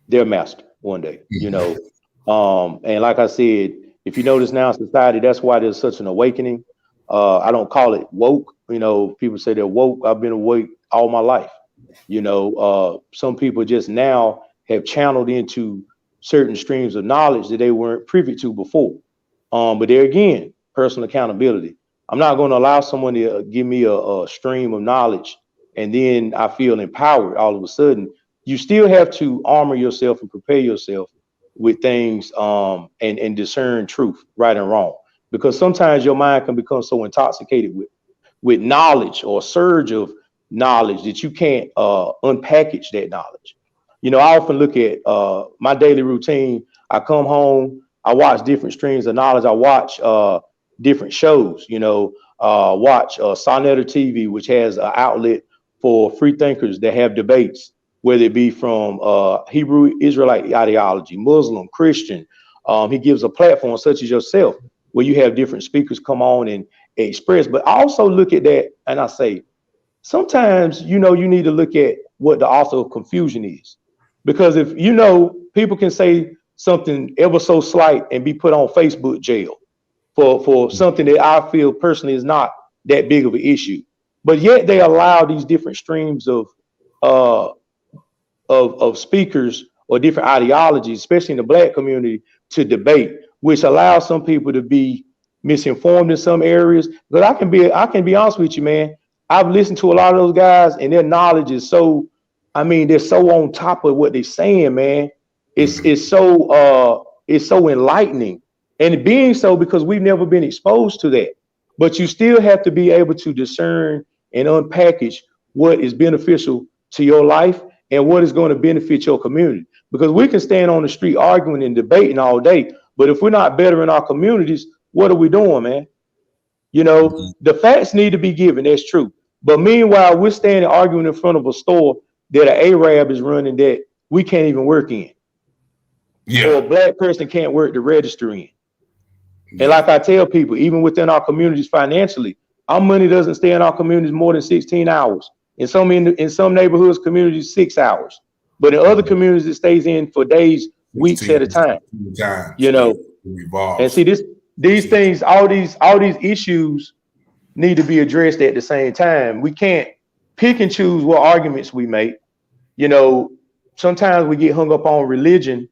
their master one day? And like I said, if you notice now in society, that's why there's such an awakening. I don't call it woke. People say they're woke. I've been awake all my life. Some people just now have channeled into certain streams of knowledge that they weren't privy to before. But there again, personal accountability. I'm not going to allow someone to give me a stream of knowledge and then I feel empowered all of a sudden. You still have to armor yourself and prepare yourself with things and discern truth, right and wrong. Because sometimes your mind can become so intoxicated with knowledge or surge of knowledge that you can't unpackage that knowledge. I often look at my daily routine. I come home, I watch different streams of knowledge. I watch different shows, watch Sonetta TV, which has an outlet for free thinkers that have debates, whether it be from Hebrew Israelite ideology, Muslim, Christian. He gives a platform such as yourself where you have different speakers come on and express. But I also look at that and I say, sometimes, you need to look at what the author of confusion is. Because if people can say something ever so slight and be put on Facebook jail for something that I feel personally is not that big of an issue. But yet they allow these different streams of speakers or different ideologies, especially in the Black community, to debate, which allows some people to be misinformed in some areas. But I can be honest with you, man. I've listened to a lot of those guys and their knowledge is so, they're so on top of what they're saying, man. It's so enlightening. And it being so because we've never been exposed to that. But you still have to be able to discern and unpackage what is beneficial to your life and what is going to benefit your community. Because we can stand on the street arguing and debating all day, but if we're not bettering our communities, what are we doing, man? You know, the facts need to be given. That's true. But meanwhile, we're standing arguing in front of a store that an Arab is running that we can't even work in. Yeah. Or a black person can't work the register in. And like I tell people, even within our communities financially, our money doesn't stay in our communities more than 16 hours. In some neighborhoods, communities, 6 hours. But in other communities, it stays in for days, weeks at a time. You know, and see these things, all these issues need to be addressed at the same time. We can't pick and choose what arguments we make. You know, sometimes we get hung up on religion,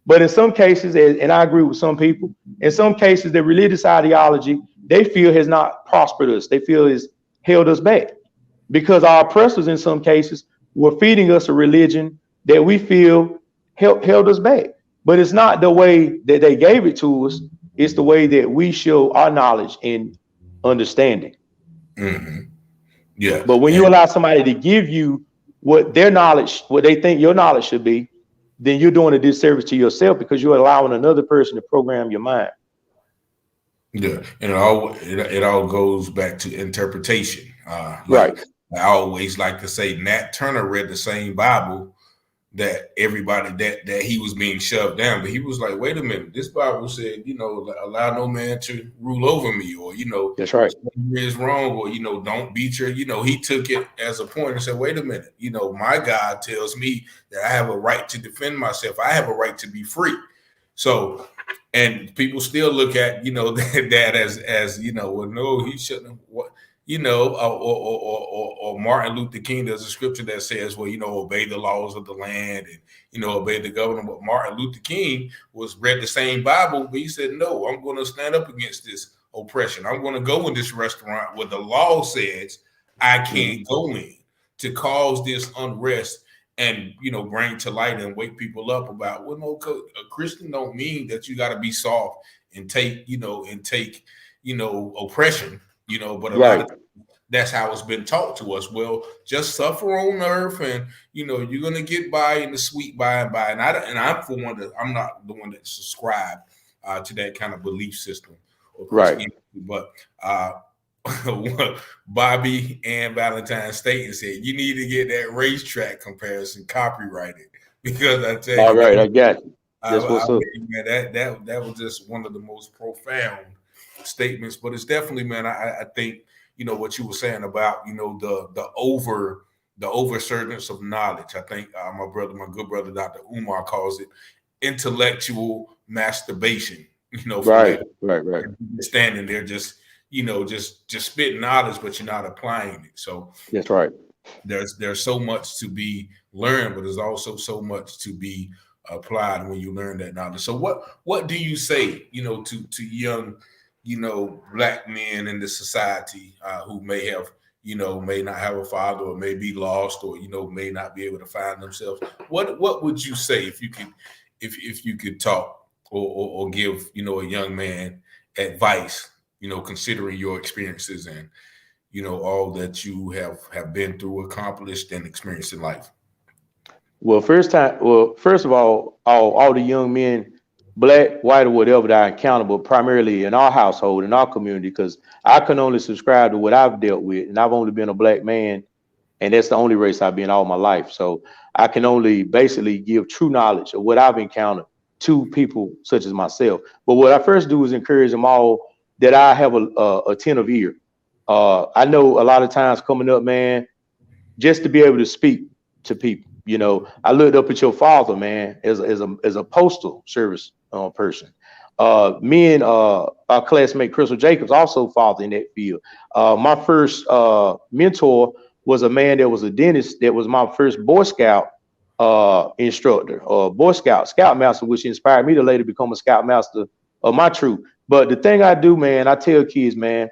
but in some cases, and I agree with some people, in some cases, the religious ideology they feel has not prospered us. They feel has held us back because our oppressors in some cases were feeding us a religion that we feel held us back. But it's not the way that they gave it to us. It's the way that we show our knowledge and understanding. Mm-hmm. Yeah. But when you allow somebody to give you what their knowledge, what they think your knowledge should be, then you're doing a disservice to yourself because you're allowing another person to program your mind. Yeah, and it all goes back to interpretation. Right. I always like to say Nat Turner read the same Bible that everybody that he was being shoved down, but he was like, wait a minute, this Bible said, you know, allow no man to rule over me, or, you know, that's right, is wrong, or, you know, don't beat your, you know, he took it as a point and said, wait a minute, you know, my God tells me that I have a right to defend myself. I have a right to be free. So, and people still look at, you know, that as, you know, well, no, he shouldn't, what, you know, or Martin Luther King, there's a scripture that says, well, you know, obey the laws of the land and, you know, obey the government. But Martin Luther King read the same Bible, but he said, no, I'm going to stand up against this oppression. I'm going to go in this restaurant where the law says I can't go in, to cause this unrest and, you know, bring to light and wake people up about, well, no, a Christian don't mean that you got to be soft and take, you know, oppression. You know, but a lot of that's how it's been taught to us. Well, just suffer on earth, and you know you're gonna get by in the sweet by and by. And I'm for one that I'm not the one that subscribe to that kind of belief system, right? But Bobby and Valentine Staten said you need to get that racetrack comparison copyrighted because I tell you, all right, I got you. That's what's up. That was just one of the most profound statements, but it's definitely, man, I think, you know, what you were saying about, you know, the oversurgence of knowledge. I think my good brother, Dr. Umar, calls it intellectual masturbation, you know, right. Standing there just, you know, just spitting knowledge, but you're not applying it. So that's right. There's so much to be learned, but there's also so much to be applied when you learn that knowledge. So what do you say, you know, to young, you know, Black men in the society who may not have a father, or may be lost, or, you know, may not be able to find themselves? What would you say if you could talk or give, you know, a young man advice, you know, considering your experiences and, you know, all that you have been through, accomplished, and experienced in life? Well, first of all the young men, Black, white, or whatever, that I encounter, but primarily in our household, in our community, because I can only subscribe to what I've dealt with, and I've only been a Black man, and that's the only race I've been all my life. So I can only basically give true knowledge of what I've encountered to people such as myself. But what I first do is encourage them all that I have a attentive ear. I know a lot of times coming up, man, just to be able to speak to people. You know, I looked up at your father, man, as a postal service person. Me and our classmate Crystal Jacobs also father in that field. My first mentor was a man that was a dentist that was my first Boy Scout instructor, or Boy Scoutmaster, which inspired me to later become a Scoutmaster of my troop. But the thing I do, man, I tell kids, man,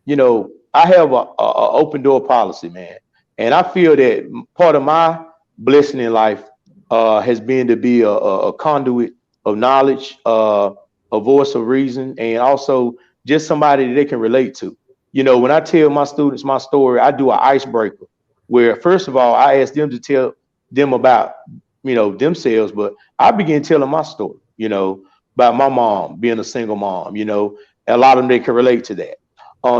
you know, I have a open door policy, man. And I feel that part of my blessing in life has been to be a conduit of knowledge, a voice of reason, and also just somebody that they can relate to. You know, when I tell my students my story, I do an icebreaker where, first of all, I ask them to tell them about, themselves, but I began telling my story, about my mom being a single mom, a lot of them, they can relate to that.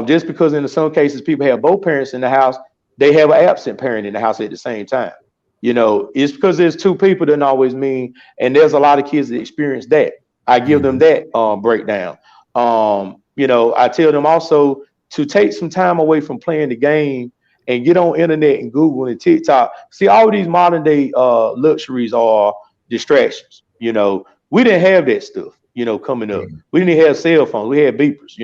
Just because in some cases people have both parents in the house, they have an absent parent in the house at the same time. It's because there's two people doesn't always mean, and there's a lot of kids that experience that. I give them that breakdown. I tell them also to take some time away from playing the game and get on internet and Google and TikTok. See, all these modern day luxuries are distractions. We didn't have that stuff, coming up. We didn't have cell phones. We had beepers,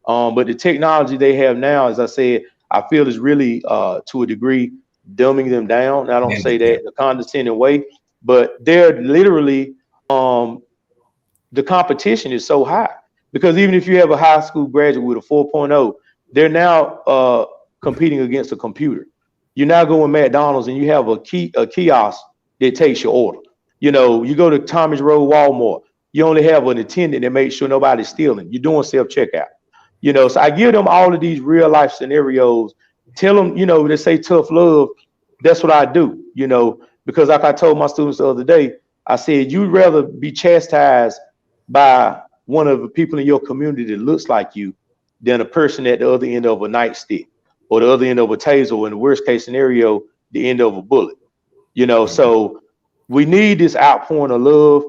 but the technology they have now, as I said, I feel is really to a degree dumbing them down. I don't say that in a condescending way, but they're literally the competition is so high because even if you have a high school graduate with a 4.0, they're now competing against a computer. You're now going McDonald's and you have a kiosk that takes your order. You go to Thomas Road Walmart, you only have an attendant that makes sure nobody's stealing. You're doing self-checkout. So I give them all of these real life scenarios, tell them, they say tough love. That's what I do, because like I told my students the other day, I said, you'd rather be chastised by one of the people in your community that looks like you than a person at the other end of a nightstick or the other end of a taser, or in the worst case scenario, the end of a bullet. So we need this outpouring of love.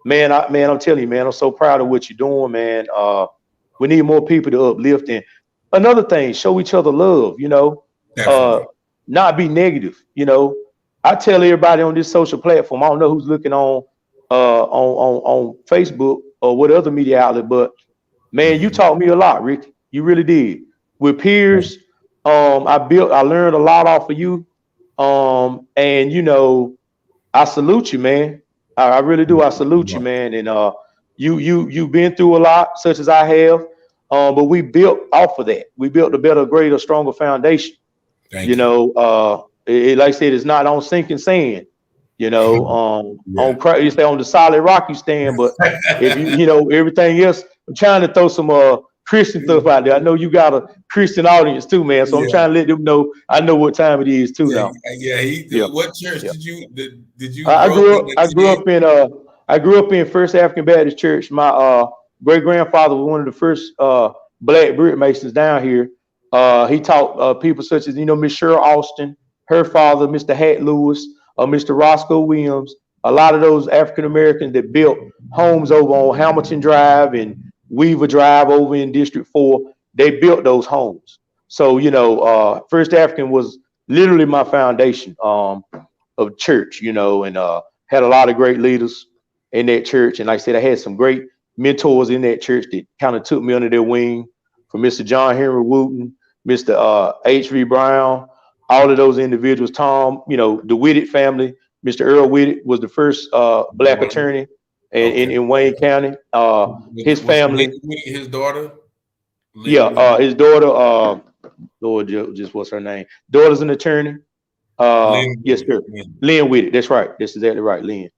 Man, I'm telling you, man, I'm so proud of what you're doing, man. We need more people to uplift. And another thing, show each other love, not be negative. I tell everybody on this social platform, I don't know who's looking on Facebook or what other media outlet, but man, you taught me a lot, Rick. You really did. With peers, I learned a lot off of you. And I salute you, man. I really do. I salute you, man. And you've been through a lot, such as I have. But we built off of that. We built a better, greater, stronger foundation. Like I said, it's not on sinking sand. On you stay on the solid rock you stand. But if everything else, I'm trying to throw some Christian stuff out there. I know you got a Christian audience too, man. So I'm trying to let them know I know what time it is too now. What church did you I grew up in First African Baptist Church. My great grandfather was one of the first black brick masons down here. He taught people such as Miss Cheryl Austin, her father, Mr. Hat Lewis, Mr. Roscoe Williams, a lot of those African Americans that built homes over on Hamilton Drive and Weaver Drive over in District 4. They built those homes. So First African was literally my foundation of church, and had a lot of great leaders in that church. And like I said, I had some great mentors in that church that kind of took me under their wing, from Mr. John Henry Wooten, Mr. H.V. Brown, all of those individuals. Tom, the Whitted family. Mr. Earl Whitted was the first black attorney in Wayne County. His family. His daughter? His daughter, Lord, just what's her name? Daughter's an attorney. Yes, sir. Lynn Whitted. That's right. That's exactly right, Lynn.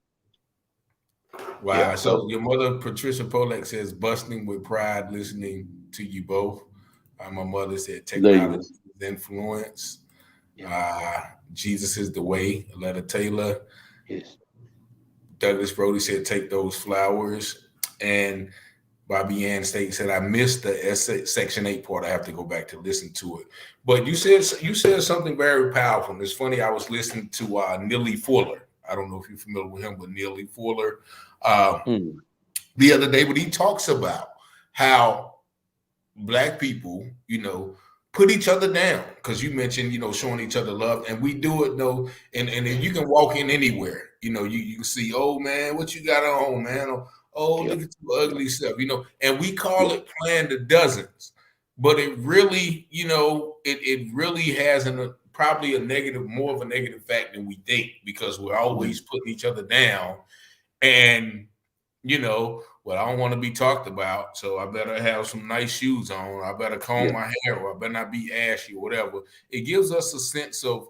Wow. Yeah, so your mother, Patricia Polak, says, busting with pride listening to you both. My mother said, technology is influence. Jesus is the way. Aletta Taylor. Yes. Douglas Brody said, take those flowers. And Bobby Ann State said, I missed the Section 8 part. I have to go back to listen to it. But you said something very powerful. And it's funny, I was listening to Neely Fuller. I don't know if you're familiar with him, but Neely Fuller the other day, but he talks about how Black people, put each other down, because you mentioned, showing each other love, and we do it though, and you can walk in anywhere, you can see, oh man, what you got on, man? Oh, look at your ugly stuff, and we call it playing the dozens, but it really, it really has probably more of a negative fact than we think, because we're always putting each other down, and well, I don't want to be talked about, so I better have some nice shoes on. I better comb my hair, or I better not be ashy, or whatever. It gives us a sense of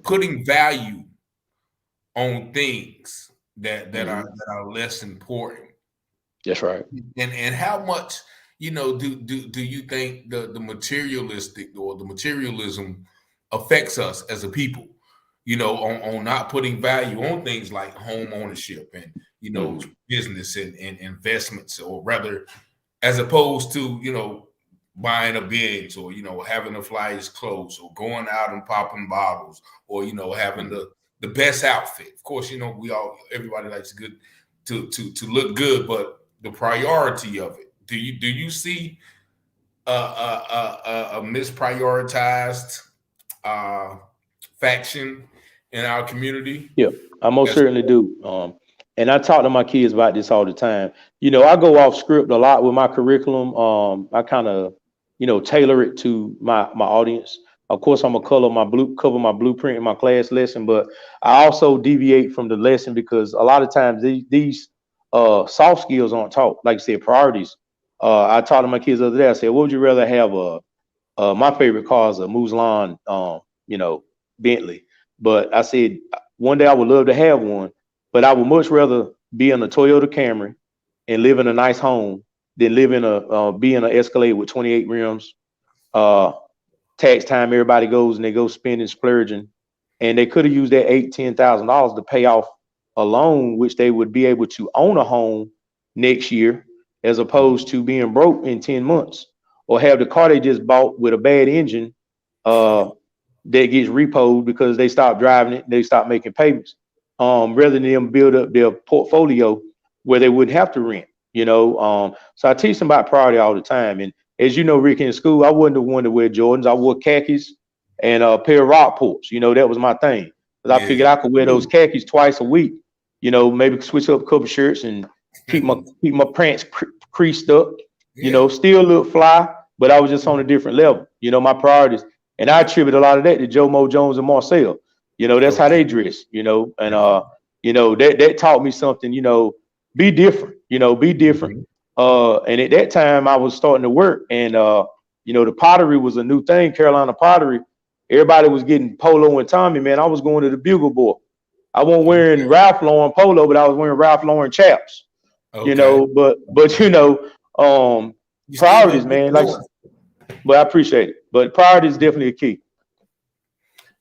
putting value on things that are less important. That's right. And how much do you think the materialistic or the materialism affects us as a people? on not putting value on things like home ownership and, business and investments, or rather, as opposed to, buying a Benz, or, having the flyest clothes, or going out and popping bottles, or, having the best outfit. Of course, everybody likes to look good, but the priority of it. Do you see a misprioritized faction in our community? Yeah, I most certainly do. And I talk to my kids about this all the time. I go off script a lot with my curriculum. I kind of, tailor it to my audience. Of course, I'm gonna cover my blueprint in my class lesson, but I also deviate from the lesson because a lot of times these soft skills aren't taught. Like you said, priorities. I talked to my kids the other day. I said, "What would you rather have?" My favorite car is a Muslin, Bentley. But I said one day I would love to have one, but I would much rather be in a Toyota Camry and live in a nice home than live in be in an Escalade with 28 rims. Tax time, everybody goes and they go spending, splurging, and they could have used that $10,000 to pay off a loan, which they would be able to own a home next year, as opposed to being broke in 10 months, or have the car they just bought with a bad engine that gets repoed because they stop driving it, they stop making payments, rather than them build up their portfolio where they wouldn't have to rent. So I teach them about priority all the time. And as you know, Rick, in school, I wasn't the one to wear Jordans. I wore khakis and a pair of Rockports. That was my thing. Because I figured I could wear those khakis twice a week. Maybe switch up a couple shirts and keep my pants creased up. Still look fly, but I was just on a different level. My priorities. And I attribute a lot of that to Joe Mo Jones and Marcel. That's how they dress, and that taught me something, be different, be different. And at that time I was starting to work, and the pottery was a new thing, Carolina pottery. Everybody was getting Polo and Tommy, man. I was going to the Bugle Boy. I wasn't wearing Ralph Lauren Polo, but I was wearing Ralph Lauren chaps. But priorities, man. But I appreciate it. But priority is definitely a key.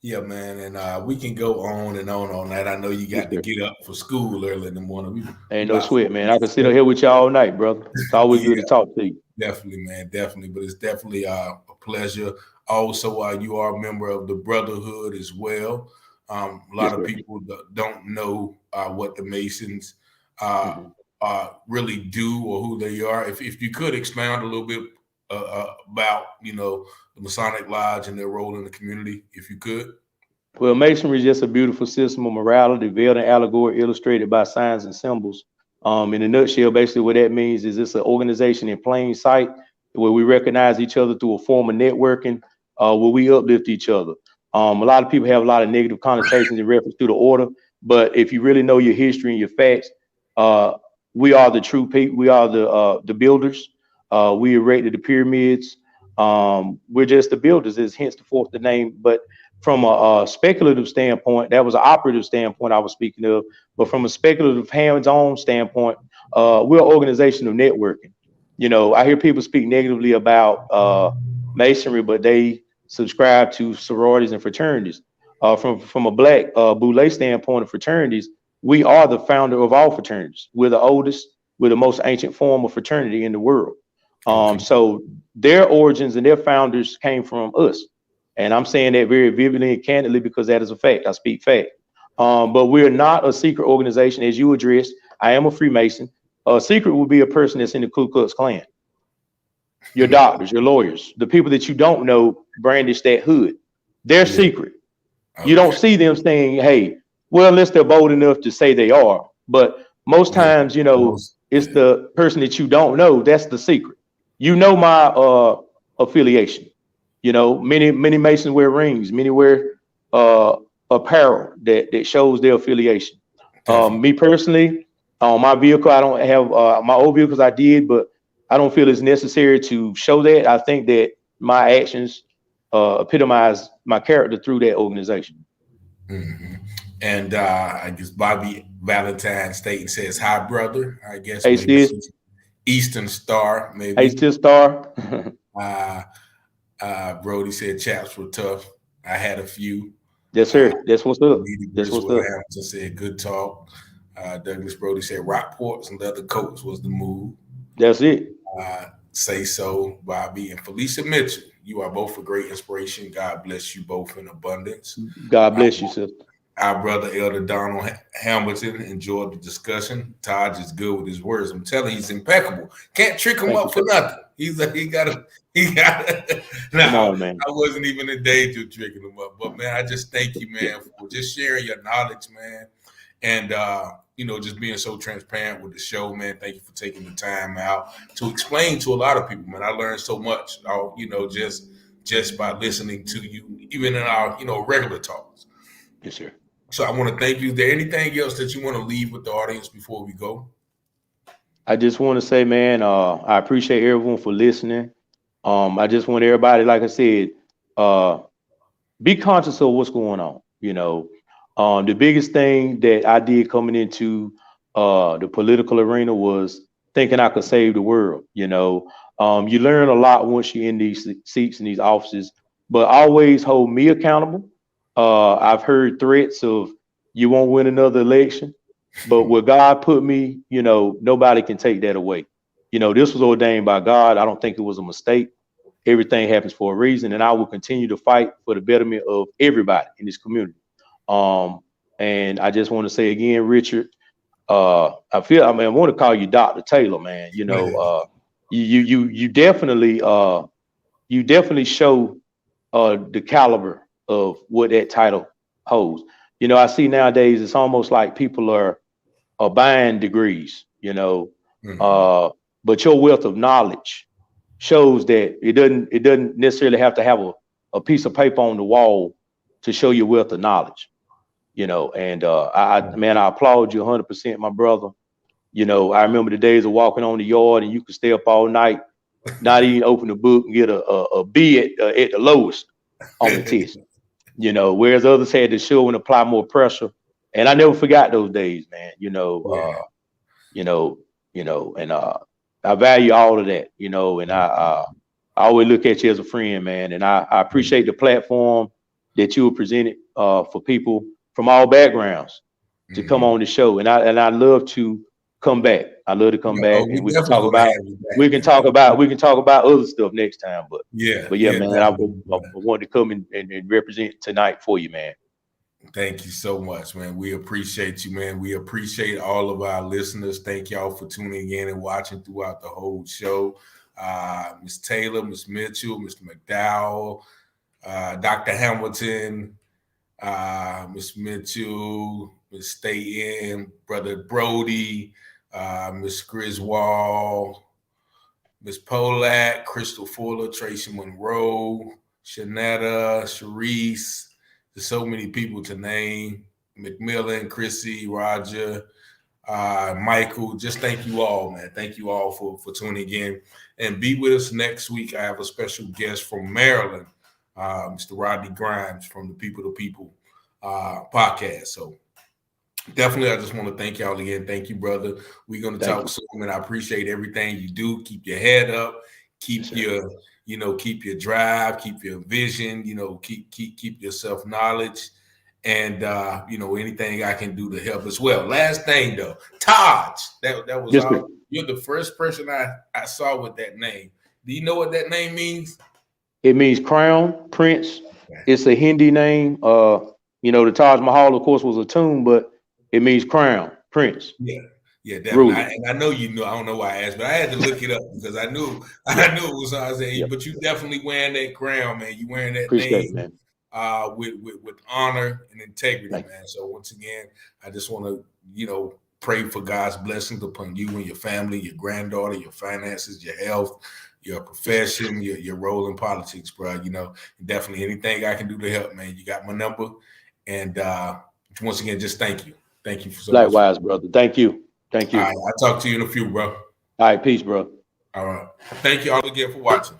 Yeah, man, and we can go on and on that. I know you got to get up for school early in the morning. Ain't no sweat, man. I can sit here with y'all all night, brother. It's always good to talk to you. Definitely, man, definitely. But it's definitely a pleasure. Also, you are a member of the Brotherhood as well. A lot of people don't know what the Masons really do or who they are. If you could expound a little bit about, the Masonic Lodge and their role in the community, if you could. Well, Masonry is just a beautiful system of morality, veiled and allegory, illustrated by signs and symbols. In a nutshell, basically what that means is it's an organization in plain sight where we recognize each other through a form of networking, where we uplift each other. A lot of people have a lot of negative connotations in reference to the order, but if you really know your history and your facts, we are the true people. We are the builders. We erected the pyramids. We're just the builders, is hence the name. But from a speculative standpoint, that was an operative standpoint I was speaking of. But from a speculative, hands-on standpoint, we're an organization of networking. I hear people speak negatively about Masonry, but they subscribe to sororities and fraternities. From a Black Boule standpoint of fraternities, we are the founder of all fraternities. We're the oldest, we're the most ancient form of fraternity in the world. So their origins and their founders came from us. And I'm saying that very vividly and candidly because that is a fact. I speak fact. But we're not a secret organization, as you addressed. I am a Freemason. A secret would be a person that's in the Ku Klux Klan. Your doctors, your lawyers, the people that you don't know brandish that hood. They're secret. You don't see them saying, hey, well, unless they're bold enough to say they are. But most times, it's the person that you don't know. That's the secret. My affiliation. Many Masons wear rings. Many wear apparel that shows their affiliation. Me personally, my vehicle, I don't have my old vehicles. I did, but I don't feel it's necessary to show that. I think that my actions epitomize my character through that organization. Mm-hmm. And I guess Bobby Valentine Staten says, "Hi, brother." I guess Eastern Star, maybe. Eastern Star. Brody said chaps were tough. I had a few. Yes, sir. That's what's up. That's what's up. Hamilton said, good talk. Douglas Brody said, Rockports and leather coats was the move. That's it. Say so, Bobby and Felicia Mitchell. You are both a great inspiration. God bless you both in abundance. God bless you, sister. Our brother Elder Donald Hamilton enjoyed the discussion. Taj is good with his words. I'm telling you, he's impeccable. Can't trick him up for nothing. He got. Now, man. I wasn't even in danger of tricking him up, but man, I just thank you, man, for just sharing your knowledge, man, and just being so transparent with the show, man. Thank you for taking the time out to explain to a lot of people, man. I learned so much, just by listening to you, even in our, regular talks. Yes, sir. So I want to thank you. Is there anything else that you want to leave with the audience before we go? I just want to say, man, I appreciate everyone for listening. I just want everybody, like I said, be conscious of what's going on. The biggest thing that I did coming into the political arena was thinking I could save the world. You learn a lot once you're in these seats in these offices, but always hold me accountable. I've heard threats of you won't win another election, but where God put me, nobody can take that away. This was ordained by God. I don't think it was a mistake. Everything happens for a reason, and I will continue to fight for the betterment of everybody in this community. And I just want to say again, Richard, I want to call you Dr. Taylor, man. You definitely show the caliber of what that title holds. I see nowadays it's almost like people are buying degrees, but your wealth of knowledge shows that it doesn't necessarily have to have a piece of paper on the wall to show your wealth of knowledge, and I applaud you 100%, my brother. I remember the days of walking on the yard and you could stay up all night, not even open the book and get a B at the lowest on the test. Whereas others had to show and apply more pressure. And I never forgot those days, man. And I value all of that, and I always look at you as a friend, man. And I appreciate the platform that you were presented for people from all backgrounds to come on the show. And I love to come back. I love to come back, and we can talk about other stuff next time. But man, I wanted to come and represent tonight for you, man. Thank you so much, man. We appreciate you, man. We appreciate all of our listeners. Thank y'all for tuning in and watching throughout the whole show. Ms. Taylor, Ms. Mitchell, Mr. McDowell, Dr. Hamilton, Ms. Mitchell, Ms. Staten, Brother Brody, Ms. Griswold, Ms. Polak, Crystal Fuller, Tracy Monroe, Shanetta, Sharice. There's so many people to name. McMillan, Chrissy, Roger, Michael. Just thank you all, man. Thank you all for tuning in. And be with us next week. I have a special guest from Maryland, Mr. Rodney Grimes from the People to People podcast. So definitely, I just want to thank y'all again. Thank you, brother. We're going to talk soon, and I appreciate everything you do. Keep your head up. Keep your keep your drive, keep your vision, keep your self-knowledge, and anything I can do to help as well. Last thing though, Taj, that was you're the first person I saw with that name. Do you know what that name means? It means crown, prince. It's a Hindi name. The Taj Mahal, of course, was a tomb, but it means crown, prince. Yeah, definitely. And I know you know. I don't know why I asked, but I had to look it up because I knew it was. I was saying, but you definitely wearing that crown, man. You wearing that name with honor and integrity, man. So once again, I just want to pray for God's blessings upon you and your family, your granddaughter, your finances, your health, your profession, your role in politics, bro. Definitely anything I can do to help, man. You got my number, and once again, just thank you. Thank you for so much. Likewise, brother. Thank you. Thank you. All right, I'll talk to you in a few, bro. All right, peace, bro. All right. Thank you all again for watching.